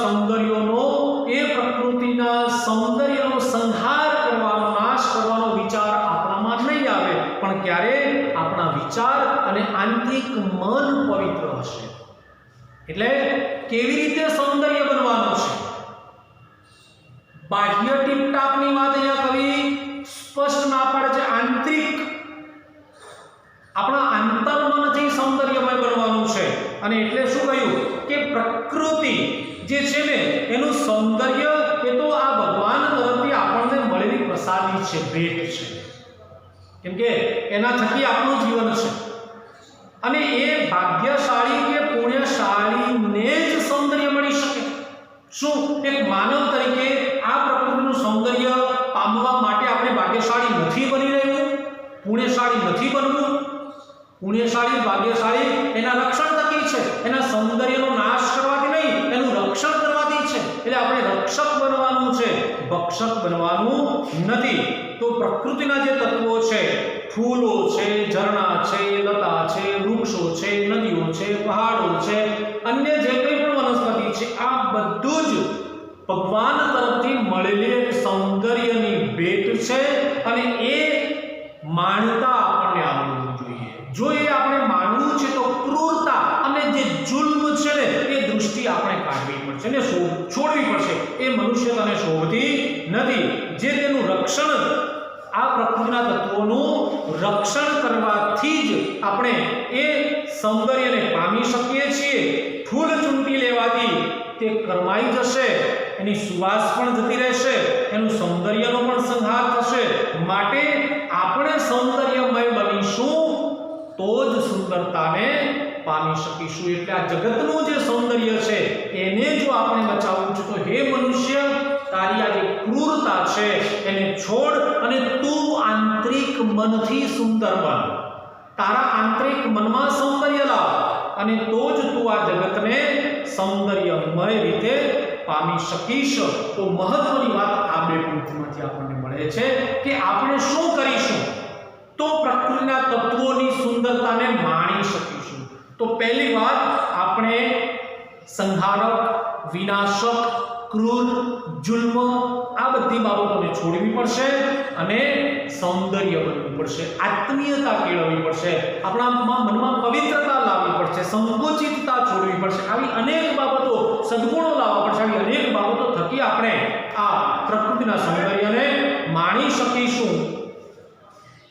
સૌંદર્યનો સંહાર કરવાનો, નાશ કરવાનો વિચાર આપણામાં જ નહીં આવે, પણ ક્યારે? આપણા વિચાર અને આંતરિક મન પવિત્ર હશે. એટલે કેવી રીતે સૌંદર્ય બનવાનું છે? બાહ્ય ટીપટાપની વાત અહીંયા કવિ સ્પષ્ટ ના પાડે છે. આંતરિક, આપણા અંતર્મનથી સૌંદર્યમય બનવાનું છે. અને એટલે શું કહ્યું કે પ્રકૃતિ જે છે ને એનું સૌંદર્ય એ તો આ ભગવાન તરફથી આપણને મળેલી પ્રસાદી છે, ભેટ છે. કેમ કે એના થકી આપણું જીવન છે. અને એ ભાગ્યશાળી કે પુણ્યશાળીને જ સૌંદર્ય મળી શકે. શું એક માનવ તરીકે આ પ્રકૃતિનું સૌંદર્ય પામવા માટે આપણે ભાગ્યશાળી નથી બની રહ્યું, પુણ્યશાળી નથી બનવું? પુણ્યશાળી, ભાગ્યશાળી એના રક્ષણ થકી છે, એના સૌંદર્યનો નાશ કરવાથી નહીં, એનું રક્ષણ કરવાથી છે. એટલે આપણે રક્ષક બનવાનું છે, ભક્ષક બનવાનું નથી. તો પ્રકૃતિના જે તત્વો છે, ફૂલો છે, ઝરણા છે, લતા છે, વૃક્ષો છે, નદીઓ છે, પહાડો છે, અન્ય જે કંઈ પણ વનસ્પતિ છે, આ બધું જ ભગવાન તરફથી મળેલી એક સૌંદર્યની ભેટ છે. અને એ માનતા આપણને આવડવું જોઈએ. જો એ આપણે માનવું છે તો ક્રૂરતા અને જે જુલ્મ છે ને એ દૃષ્ટિ આપણે કાઢવી પડશે ને છોડવી પડશે. એ મનુષ્યતાને શોભતી નથી. જે તેનું રક્ષણ, આ પ્રકૃતિના તત્વોનું રક્ષણ કરવાથી જ આપણે એ સૌંદર્યને પામી શકીએ છીએ. ફૂલ ચૂંટી લેવાથી તે કરમાઈ જશે, એની સુવાસ પણ જતી રહેશે, એનું સૌંદર્યનો પણ સંહાર થશે. માટે આપણે સૌંદર્યમય બનીશું તો જ સુંદરતાને પામી શકીશું. એટલે આ જગતનું જે સૌંદર્ય છે એને જો આપણે બચાવવું છે તો હે મનુષ્ય, તારી આ જે ક્રૂરતા છે એને છોડ અને તું આંતરિક મનથી સુંદર બન. તારા આંતરિક મનમાં સૌંદર્ય લાવ અને તો જ તું આ જગતને સૌંદર્યમય રીતે પામી શકીશ. તો મહત્વની વાત આ બે પંક્તિમાંથી આપણને મળે છે કે આપણે શું કરીશું તો પ્રકૃતિના તત્વોની સુંદરતાને માણી શકીશું. તો પહેલી વાત, આપણે સંહારક, વિનાશક, ક્રૂર, જુલ્મ આ બધી બાબતોને છોડવી પડશે અને સૌંદર્ય બનવું પડશે, આત્મીયતા કેળવવી પડશે, આપણા મનમાં પવિત્રતા લાવવી પડશે, સંકોચિતતા છોડવી પડશે. આવી અનેક બાબતો, સદગુણો લાવવા પડશે. આવી અનેક બાબતો થકી આપણે આ પ્રકૃતિના સૌંદર્યને માણી શકીશું.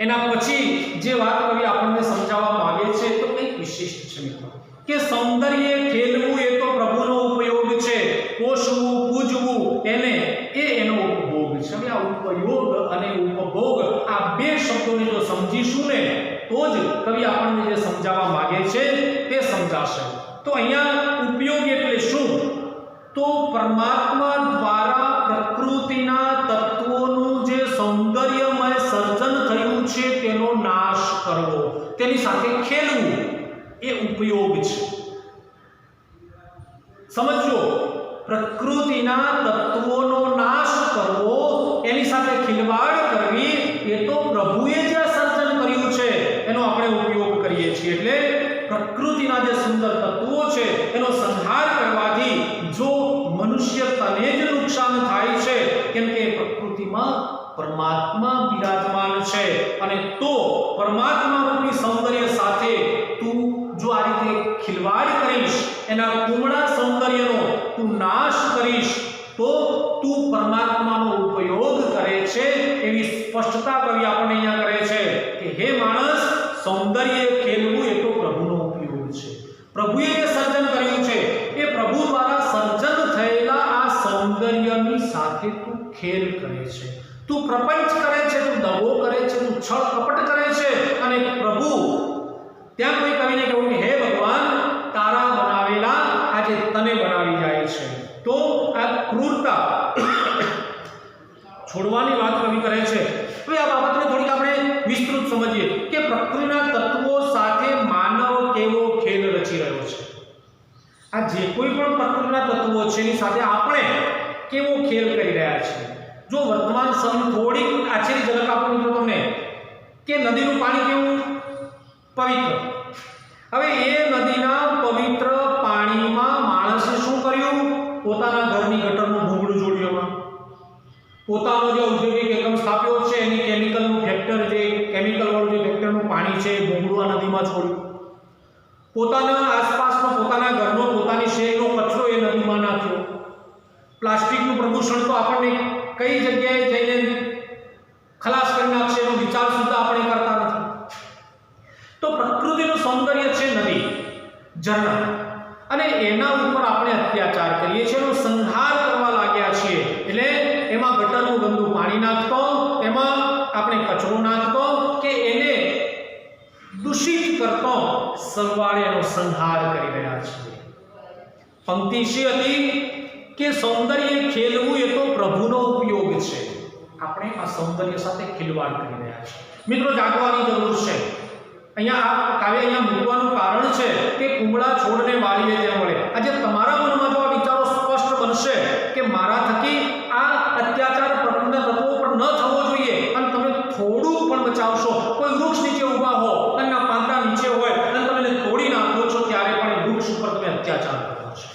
એના પછી જે વાત કવિ આપણને સમજાવવા માંગે છે તો કંઈક વિશિષ્ટ છે મિત્રો, કે સૌંદર્ય ખેલવું એ તો પ્રભુનો ઉપયોગ છે, પોષવું, પૂજવું એનો ઉપભોગ છે. હવે આ ઉપયોગ અને ઉપભોગ આ બે શબ્દોને જો સમજીશું ને તો જ કવિ આપણને જે સમજાવવા માંગે છે તે સમજાશે. તો અહીંયા ઉપયોગ એટલે શું? તો પરમાત્મા દ્વારા પ્રકૃતિના તત્વોનું જે સૌંદર્યમય સર્જન થયું છે તેનો નાશ કરવો, તેની સાથે ખેલવું એ ઉપયોગ છે. સમજો, પ્રકૃતિના તત્વોનો નાશ કરવો, એની સાથે ખિલવાડ કરવી, એ તો પ્રભુએ જે સર્જન કર્યું છે એનો આપણે ઉપયોગ કરીએ છીએ. એટલે પ્રકૃતિના જે સુંદર તત્વો છે એનો સંહાર કરવાથી જો મનુષ્ય તને જ નુકસાન થાય છે, કેમ કે પ્રકૃતિમાં પરમાત્મા બિરાજમાન છે, અને તો પરમાત્મા રૂપી સૌંદર્ય સાથે તું જો આ રીતે ખિલવાડ કરીશ, એના પૂર્ણ સૌંદર્યનો તું નાશ કરીશ, તો તું પરમાત્માનો ઉપયોગ કરે છે એવી સ્પષ્ટતા કવિ આપણને અહીંયા કરે છે કે હે માણસ, સૌંદર્ય ખેલવું એ તો પ્રભુનો ઉપયોગ છે. પ્રભુએ જે સર્જન કર્યું છે એ પ્રભુ દ્વારા સર્જન થયેલા આ સૌંદર્યની સાથે તું ખેલ કરે છે, તું પ્રપંચ કરે છે, તું દગો કરે છે, તું છળ કપટ કરે છે. અને પ્રભુ ત્યાં કોઈ કવિને કહ્યું કે હે ભગવાન, તારા બનાવેલા આજે તને બનાવી જાય છે. તો આ ક્રૂરતા છોડવાની વાત કવિ કરે છે. હવે આ બાબતને થોડીક આપણે વિસ્તૃત સમજીએ કે પ્રકૃતિના તત્વો સાથે માનવ કેવો ખેલ રચી રહ્યો છે. આ જે કોઈ પણ પ્રકૃતિના તત્વો છે એની સાથે આપણે કેવો ખેલ કરી રહ્યા છીએ. જો વર્તમાન સમય થોડીક આછેરી ઝલક આપું મિત્રો તમને, કે નદીનું પાણી કેવું પવિત્ર. હવે એ નદીના પવિત્ર પાણીમાં માણસે શું કર્યું? પોતાના ઘરની ગટરનું ભૂંગળું જોડ્યું, પોતાનો જે ઔદ્યોગિક એકમ સ્થાપ્યો છે એની કેમિકલનું ફેક્ટર, જે કેમિકલ વાળું જે ફેક્ટરનું પાણી છે એ ભૂંગળું આ નદીમાં છોડ્યું, પોતાના આસપાસનો, પોતાના ઘરનો, પોતાની શેરીનો કચરો એ નદીમાં નાખ્યો. પ્લાસ્ટિકનું પ્રદૂષણ તો આપણને કઈ જગ્યાએ જઈને ખલાસ કરી નાખશે એનો વિચાર સુદ્ધા આપણે કરતા નથી. તો પ્રકૃતિનું સૌંદર્ય છે નદી, ઝરણા, અને એના ઉપર આપણે અત્યાચાર કરીએ છીએ, એનો સંહાર કરવા લાગ્યા છીએ. એટલે એમાં ગટરનું ગંદુ પાણી નાખતો, એમાં આપણે કચરો નાખતો કે એને દૂષિત કરતો, સરવાળે એનો સંહાર કરી રહ્યા છીએ. પંક્તિ શી હતી કે સૌંદર્ય ખેલવું એ તો પ્રભુનો ઉપયોગ છે. આપણે આ સૌંદર્ય સાથે ખિલવાડ કરી રહ્યા છીએ. મિત્રો, જાગવાની જરૂર છે. અહીંયા આ કાવ્ય અહીંયા મૂકવાનું કારણ છે કે કુમળા છોડને વાળીએ ત્યાં મળે. આજે તમારા મનમાં જો આ વિચારો સ્પષ્ટ બનશે કે મારા થકી આ અત્યાચાર પ્રકૃતિના તત્વો પર ન થવો જોઈએ, અને તમે થોડું પણ બચાવશો, કોઈ વૃક્ષ નીચે ઊભા હો અને પાંદડા નીચે હોય અને તમે એને તોડી નાખો છો, ત્યારે પણ એ વૃક્ષ ઉપર તમે અત્યાચાર કરો છો.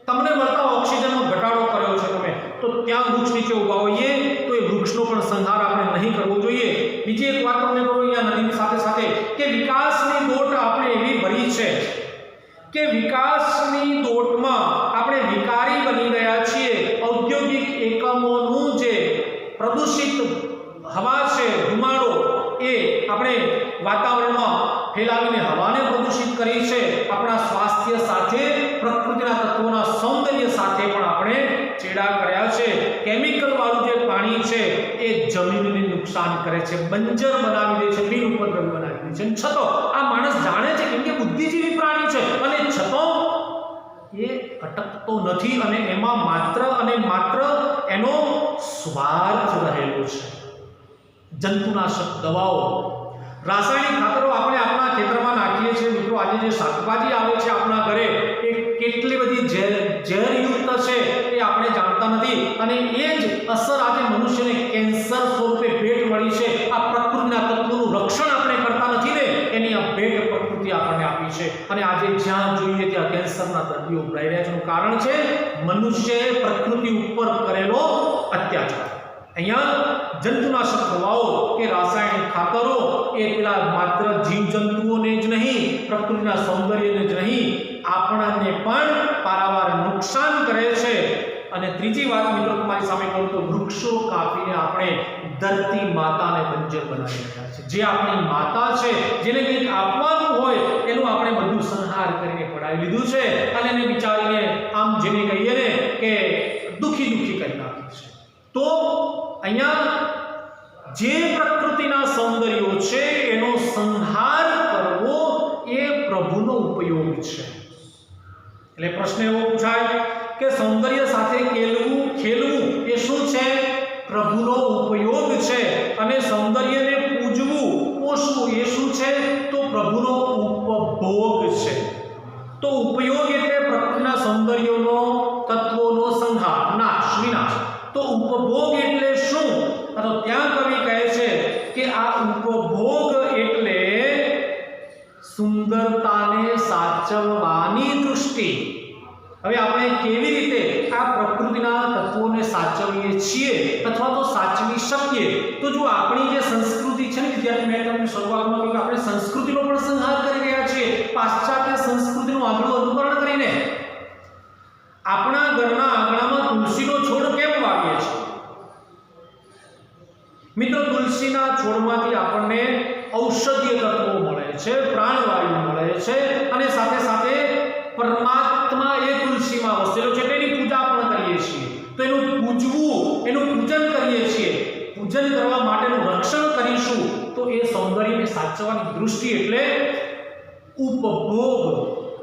તમને મળતા ઓક્સિજનનો ઘટાડો કર્યો છે તમે, તો ત્યાં વૃક્ષ નીચે ઊભા હોઈએ તો એ વૃક્ષનો પણ સંહાર આપણે નહીં કરવો જોઈએ. બીજી એક વાત તમને કહું અહીંયા નદીની સાથે સાથે કે વિકાસની દોટ આપણે એવી ભરી છે કે વિકાસની દોટમાં આપણે વિકારી બની ગયા છીએ. ઔદ્યોગિક એકમોનું જે પ્રદૂષિત હવા છે, ધુમાડો, એ આપણે વાતાવરણમાં ફેલાવીને હવાને પ્રદૂષિત કરી છે. આપણા સ્વાસ્થ્ય સાથે, પ્રકૃતિના તત્વોના સૌંદર્ય સાથે પણ આપણે ચેડા કર્યા છે. કેમિકલ વાળું જે પાણી છે એ જમીનને નુકસાન કરે છે, બંજર બનાવી દે છે, બિનઉપદ્રવી બનાવી દે છે. છતાં આ માણસ જાણે છે, કેમ કે બુદ્ધિજીવી પ્રાણી છે, અને છતાં એ અટકતો નથી, અને એમાં માત્ર અને માત્ર એનો સ્વાર્થ રહેલો છે. જંતુનાશક દવાઓ, રાસાયણિક ખાતરો આપણે આપણા ખેતરમાં નાખીએ છીએ. મિત્રો, આજે જે શાકભાજી આવે છે આપણા ઘરે, એ કેટલી બધી ઝેરયુક્ત છે એ આપણે જાણતા નથી, અને એ જ અસર આજે મનુષ્યને કેન્સર સ્વરૂપે ભેટ મળી છે. આ પ્રકૃતિના તત્વોનું રક્ષણ આપણે કરતા નથી ને, એની આ ભેટ પ્રકૃતિ આપણને આપી છે. અને આજે જ્યાં જોઈએ ત્યાં કેન્સરના દર્દીઓ ઉભરાઈ રહ્યા છે. એનું કારણ છે મનુષ્યએ પ્રકૃતિ ઉપર કરેલો અત્યાચાર. અહીંયા જંતુનાશક દવાઓ કે રાસાયણિક ખાતરો એ પેલા માત્ર જીવજંતુઓને જ નહીં, પ્રકૃતિના સૌંદર્યને જ નહીં, આપણને પણ પારાવાર નુકસાન કરે છે. અને ત્રીજી વાત મિત્રો તમારી સામે કહું તો, વૃક્ષો કાપીને આપણે ધરતી માતાને બંજર બનાવી રહ્યા છે. જે આપણી માતા છે, જેને કંઈક આપવાનું હોય એનું આપણે બધું સંહાર કરીને પડાવી લીધું છે, અને એને વિચારીને આમ જેને કહીએ ને કે દુખી કરી નાખ્યું છે. તો અહીંયા જે પ્રકૃતિના સૌંદર્યો છે એનો સંહાર કરવો એ પ્રભુનો ઉપયોગ છે. એટલે પ્રશ્ન એવો પૂછાય કે સૌંદર્ય સાથે ખેલવું એ શું છે? પ્રભુનો ઉપયોગ છે અને સૌંદર્યને પૂજવું પોષવું એ શું છે તો પ્રભુનો ઉપભોગ છે. તો ઉપયોગ એટલે પ્રકૃતિના સૌંદર્યનો તત્વોનો સંહાર નાશ વિનાશ. તો ઉપભોગ એટલે શું? તો ત્યાં કવિ કહે છે કે આ ઉપભોગ એટલે સુંદરતાને સાચવવાની દૃષ્ટિ. હવે આપણે કેવી રીતે આ પ્રકૃતિના તત્વોને સાચવીએ છીએ અથવા તો સાચવી શકીએ? તો જો આપણી જે સંસ્કૃતિ છે ને વિદ્યાર્થી, મેં તમને શરૂઆતમાં કહ્યું કે આપણે સંસ્કૃતિનો પણ સંહાર કરી રહ્યા છીએ પાશ્ચાત્ય સંસ્કૃતિનું આગળનું અનુકરણ કરીને. આપણા ઘરના આંગણામાં તુલસીનો છોડ કેમ વાવીએ છીએ? મિત્રો, તુલસીના છોડમાંથી આપણને ઔષધીય તત્વો મળે છે, પ્રાણવાયુ મળે છે અને સાથે સાથે પરમાત્મા એ તુલસીમાં વસેલો છે તેની પૂજા પણ કરીએ છીએ. તો એનું પૂજવું, એનું પૂજન કરીએ છીએ. પૂજન કરવા માટેનું રક્ષણ કરીશું તો એ સૌંદર્યને સાચવવાની દૃષ્ટિ એટલે ઉપભોગ.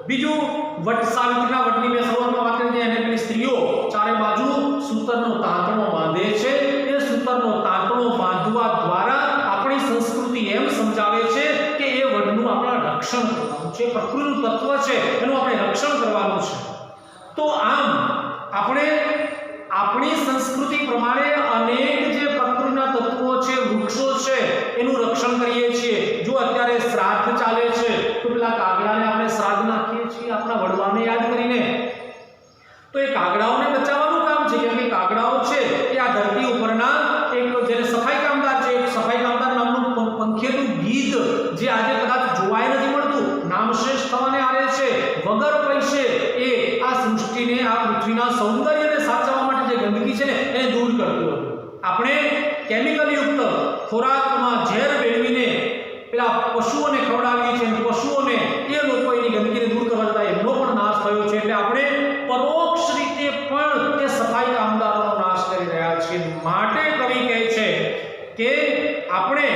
બીજું, વટ સાવિત્રીના વટની મેં શરૂઆતમાં વાત કરી એને પેલી સ્ત્રીઓ ચારે બાજુ સૂતરનો તાંતણો બાંધે છે. એ સૂતરનો તાંતણો બાંધવા દ્વારા આપણી સંસ્કૃતિ એમ સમજાવે છે કે એ વડનું આપણે રક્ષણ કરવાનું છે, પ્રકૃતિનું તત્વ છે એનું આપણે રક્ષણ કરવાનું છે. તો આમ આપણે આપણી સંસ્કૃતિ પ્રમાણે અનેક જે પ્રકૃતિના તત્વો છે, વૃક્ષો છે એનું રક્ષણ કરીએ છીએ. જો અત્યારે શ્રાદ્ધ ચાલે છે તો પેલા કાગડાને આપણે શ્રાદ્ધ નાખીએ છીએ આપણા વડવાને યાદ કરીને. તો એ કાગડાઓને બચાવવાનું કામ છે, કેમ કે કાગડાઓ છે એ આ ધરતી ઉપરના એક જેને સફાઈ કામદાર છે, એક સફાઈ કામદાર નામનું પંખીનું ગીત જે આજે કદાચ જોવાય નથી મળતું, નામશેષ થવાને આવે છે. વગર પૈસે એ આ સૃષ્ટિને, આ પૃથ્વીના સૌંદર્યને સાચવવા માટે જે ગંદકી છે ને એને દૂર કરતું હતું. આપણે કેમિકલ યુક્ત ખોરાકમાં ઝેર ભેળવીને પેલા પશુઓને ખવડાવીએ છીએ, પશુઓને એ લોકો એની ગંદકીને દૂર કરવા જતા એમનો પણ નાશ થયો છે. એટલે આપણે પરોક્ષ રીતે પણ તે સફાઈ કામદારોનો નાશ કરી રહ્યા છીએ. માટે કવિ કહે છે કે આપણે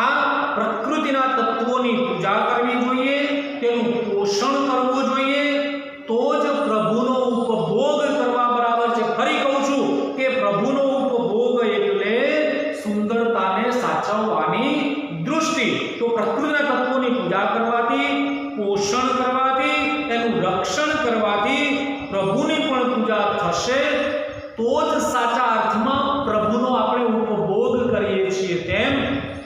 આ પ્રકૃતિના તત્વોની પૂજા કરવી જોઈએ, તેનું પોષણ કરવું જોઈએ, તો જ પ્રભુનો ઉપભોગ કરવા બરાબર છે. ફરી કહું છું કે પ્રભુનો ઉપભોગ એટલે સુંદરતાને સાચવવાની દૃષ્ટિ. તો પ્રકૃતિના તત્વોની પૂજા કરવાથી, પોષણ કરવાથી, એનું રક્ષણ કરવાથી પ્રભુની પણ પૂજા થશે. તો જ સાચા અર્થમાં પ્રભુનો આપણે ઉપભોગ કરીએ છીએ તેમ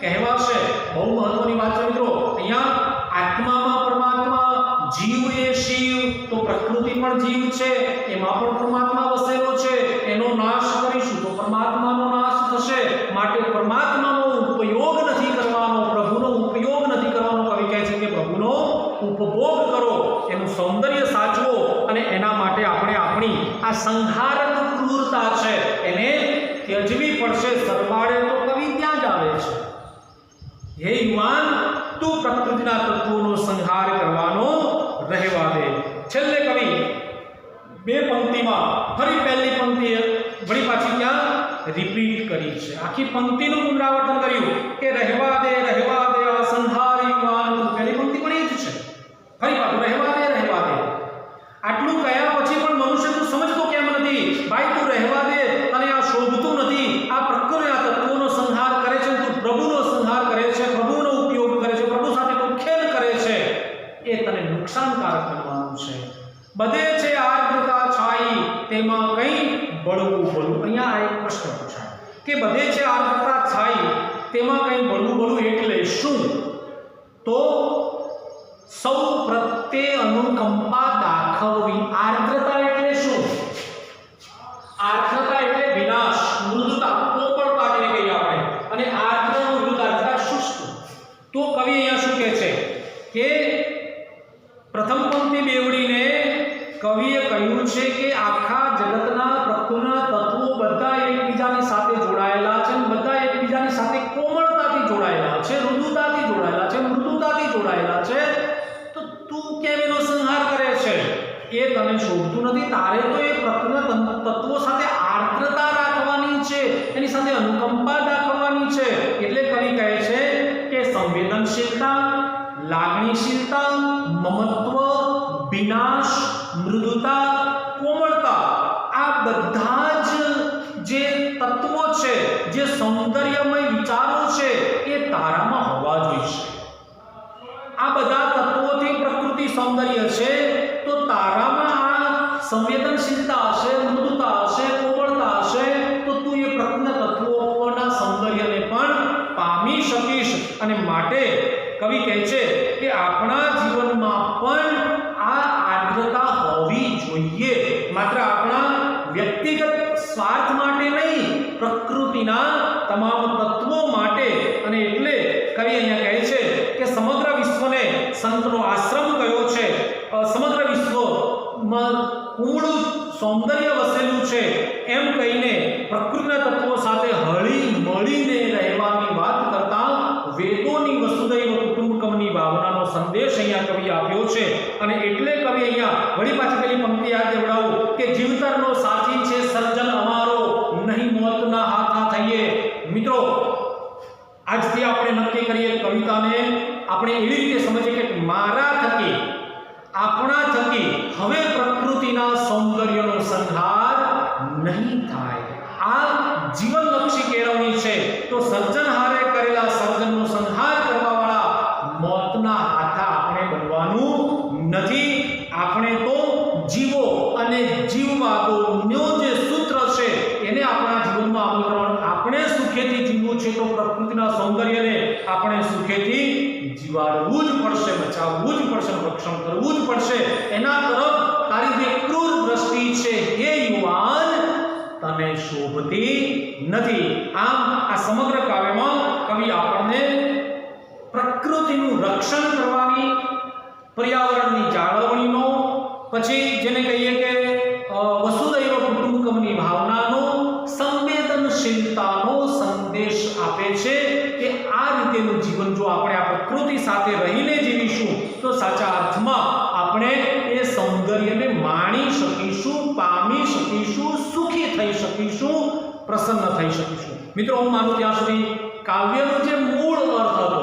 કહેવાશે. બહુ મહત્વની વાત છે મિત્રો. અહીંયા આત્મામાં પરમાત્મા, જીવ એ શિવ, તો પ્રકૃતિ પણ જીવ છે, એમાં પણ પરમાત્મા વસેલો છે. એનો નાશ કરીશું તો પરમાત્માનો નાશ થશે. માટે પરમાત્માનો ઉપયોગ નથી કરવાનો, પ્રભુનો ઉપયોગ નથી કરવાનો. કવિ કહે છે કે પ્રભુનો ઉપભોગ કરો, એનું સૌંદર્ય સાચવો અને એના માટે આપણે આપણી આ સંહારક ક્રૂરતા છે એને ત્યજવી પડશે. સરવાળે તો કવિ ત્યાં જ આવે છે, હે યુવાન, તું પ્રકૃતિના તત્વોનો સંહાર કરવાનો રહેવા દે. છેલ્લે કવિ બે પંક્તિમાં ફરી પહેલી પંક્તિ વળી પાછી ત્યાં રિપીટ કરી છે. આખી પંક્તિનું પુનરાવર્તન કર્યું કે રહેવા દે આ સંહાર યુવાન. પહેલી પંક્તિ પણ એ જ છે. ફરી પાછું રહેવા દે. આટલું કયા પછી પણ મનુષ્ય તું સમજતો કેમ નથી? ભાઈ તું રહેવા દે, તને આ શોભતું નથી. આ પ્રકૃતિના તત્વોનો સંહાર કરે છે, તું પ્રભુનો સંહાર કરે છે, પ્રભુનો ઉપયોગ કરે છે, પ્રભુ સાથે તું ખેલ કરે છે, એ તને નુકસાનકારક બનવાનું છે. બધે છે આર્દ્રતા છાઈ, તેમાં કંઈ બળવું બળવું. અહીંયા આ એક પ્રશ્ન પૂછાય કે બધે છે આર્દ્રતા છાઈ, તેમાં કંઈ બળવું બળવું એટલે શું? તો સૌ પ્રત્યે અનુકંપા દાખવવી. આર્દ્રતા એટલે શું? આર્દ્રતા એટલે વિનાશ, મૃદુતા, કોમળતા જેને કહીએ આપણે. અને આર્દ્ર મૃદુતા શુષ્ક. તો કવિ અહીંયા શું કહે છે કે પ્રથમ પંક્તિ બેવડીને કવિએ કહ્યું છે કે આખા જગતના પ્રકૃતિના તત્વો બધા એકબીજાની સાથે જોડાયેલા છે, બધા એકબીજાની સાથે કોમળતાથી જોડાયેલા છે, મૃદુતાથી જોડાયેલા છે, મૃદુતાથી જોડાયેલા છે. તો તું કેમ એનો સંહાર કરે છે? એ તને શોભતું નથી. તારે તો એ પ્રકૃતિના તત્વો સાથે આર્દ્રતા રાખવાની છે, એની સાથે અનુકંપા દાખવવાની છે. એટલે કવિ કહે છે કે સંવેદનશીલતા, લાગણીશીલતા, મમત્વ, વિનાશ, મૃદુતા, કોમળતા, આ બધા જ જે તત્વો છે સૌંદર્યમય વિચારો છે એ તારામાં હોવા જોઈએ. આ બધા તત્વોથી પ્રકૃતિ સૌંદર્ય છે, તો તારામાં આ સંવેદનશીલતા હશે, મૃદુતા હશે, કોમળતા હશે, તો તું એ પ્રકૃતિના તત્વોના સૌંદર્યને પણ પામી શકીશ. અને માટે કવિ કહે છે કે આપણા જીવનમાં પણ આ આર્દ્રતા હોવી જોઈએ, માત્ર આપણા વ્યક્તિગત સ્વાર્થ માટે નહીં, પ્રકૃતિના તમામ તત્વો માટે. અને એટલે કવિ અહીંયા કહે છે કે સમગ્ર વિશ્વને સંતનો આશ્રમ કયો છે, સમગ્ર વિશ્વમાં પૂર્ણ સૌંદર્ય વસેલું છે, એમ કહીને પ્રકૃતિના તત્વો સાથે હળી મળીને રહેવાની વાત કરતા વેદોની વસુધૈવ કુટુંબકમની ભાવનાનો સંદેશ અહીંયા કવિ આપ્યો છે. અને એટલે કવિ અહીંયા વળી પાછી પેલી પંક્તિ યાદ દેવડાવું કે જીવતરનો સાથી છે સર્જન અમારો, નહીં મોતના હાથા થઈએ. મિત્રો, આજથી આપણે નક્કી કરીએ કવિતાને આપણે એવી રીતે સમજીએ કે મારા થકી, આપણા થકી હવે પ્રકૃતિના સૌંદર્યનો સંહાર નહીં થાય. આ જીવનલક્ષી કેળવણી છે. તો સર્જનહારે કરેલા સર્જનનો સંહાર કરવાવાળા મોતના હાથા આપણે બનવાનું નથી. આપણે તો જીવો અને જીવવા દોનો જે સૂત્ર છે એને આપણા જીવનમાં અમલ કરવાનું. આપણે સુખેથી જીવવું છે તો પ્રકૃતિના સૌંદર્યને આપણે સુખેથી જીવાડવું જ પડશે, બચાવવું જ પડશે, રક્ષણ કરવું જ પડશે. એના તરફ તારી જે ક્રૂર દ્રષ્ટિ છે હે યુવાન તને શોભતી નથી. આમ આ સમગ્ર કાવ્યમાં કવિ આપણને પ્રકૃતિનું રક્ષણ કરવાની, પર્યાવરણની જાળવણીનો, પછી જેને કહીએ કે વસુધૈવ કુટુંબકમની ભાવનાનો, સંવેદનશીલતાનો સંદેશ આપે છે કે આ રીતેનું જીવન જો આપણે આ પ્રકૃતિ સાથે રહીને જીવીશું તો સાચા અર્થમાં આપણે એ સૌંદર્યને માણી શકીશું, પામી શકીશું, સુખી થઈ શકીશું, પ્રસન્ન થઈ શકીશું. મિત્રો, હું માનું ત્યાં સુધી કાવ્યનો જે મૂળ અર્થ હતો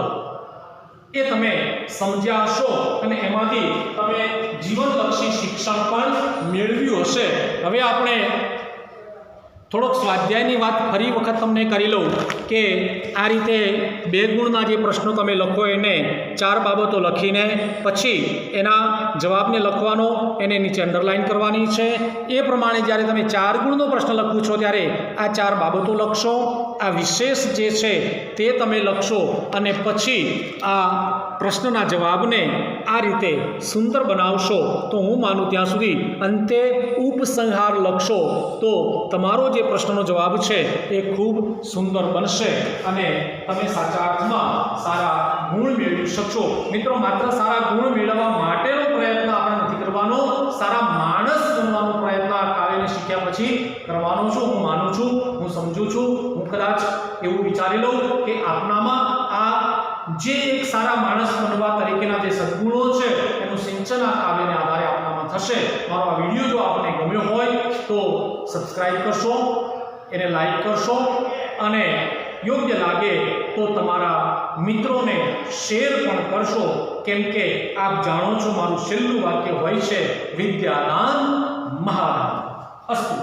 એ તમે સમજ્યા હશો અને એમાંથી તમે જીવનલક્ષી શિક્ષણ પણ મેળવ્યું હશે. હવે આપણે થોડોક સ્વાધ્યાયની વાત ફરી વખત તમને કરી લઉં કે આ રીતે 2 ગુણના જે પ્રશ્નો તમે લખો એને 4 બાબતો લખીને પછી એના જવાબને લખવાનો, એને નીચે અંડરલાઇન કરવાની છે. એ પ્રમાણે જ્યારે તમે 4 ગુણનો પ્રશ્ન લખો છો ત્યારે આ 4 બાબતો લખશો, આ વિશેષ જે છે તે તમે લખશો અને પછી આ પ્રશ્નના જવાબને આ રીતે સુંદર બનાવશો. તો હું માનું ત્યાં સુધી અંતે ઉપસંહાર લખશો તો તમારો જે પ્રશ્નનો જવાબ છે એ ખૂબ સુંદર બનશે અને તમે સાચા અર્થમાં સારા ગુણ મેળવી શકશો. મિત્રો, માત્ર સારા ગુણ મેળવવા માટેનો પ્રયત્ન આપણે નથી કરવાનો, સારા માણસ બનવાનો પ્રયત્ન આ કાવ્યને શીખ્યા પછી કરવાનો છું. હું માનું છું, હું સમજું છું, હું કદાચ એવું વિચારી લઉં કે આપનામાં આ જે એક સારા માણસ બનવા તરીકેના જે સદગુણો છે એનું સિંચન આ કાવ્યને આધારે આપનામાં થશે. મારો આ વિડીયો જો આપને ગમ્યો હોય તો સબસ્ક્રાઇબ કરશો, એને લાઈક કરશો અને યોગ્ય લાગે તો તમારા મિત્રોને શેર પણ કરશો. કેમ કે આપ જાણો છો મારું છેલ્લું વાક્ય હોય છે વિદ્યાદાન મહાદાન. અસ્તુ.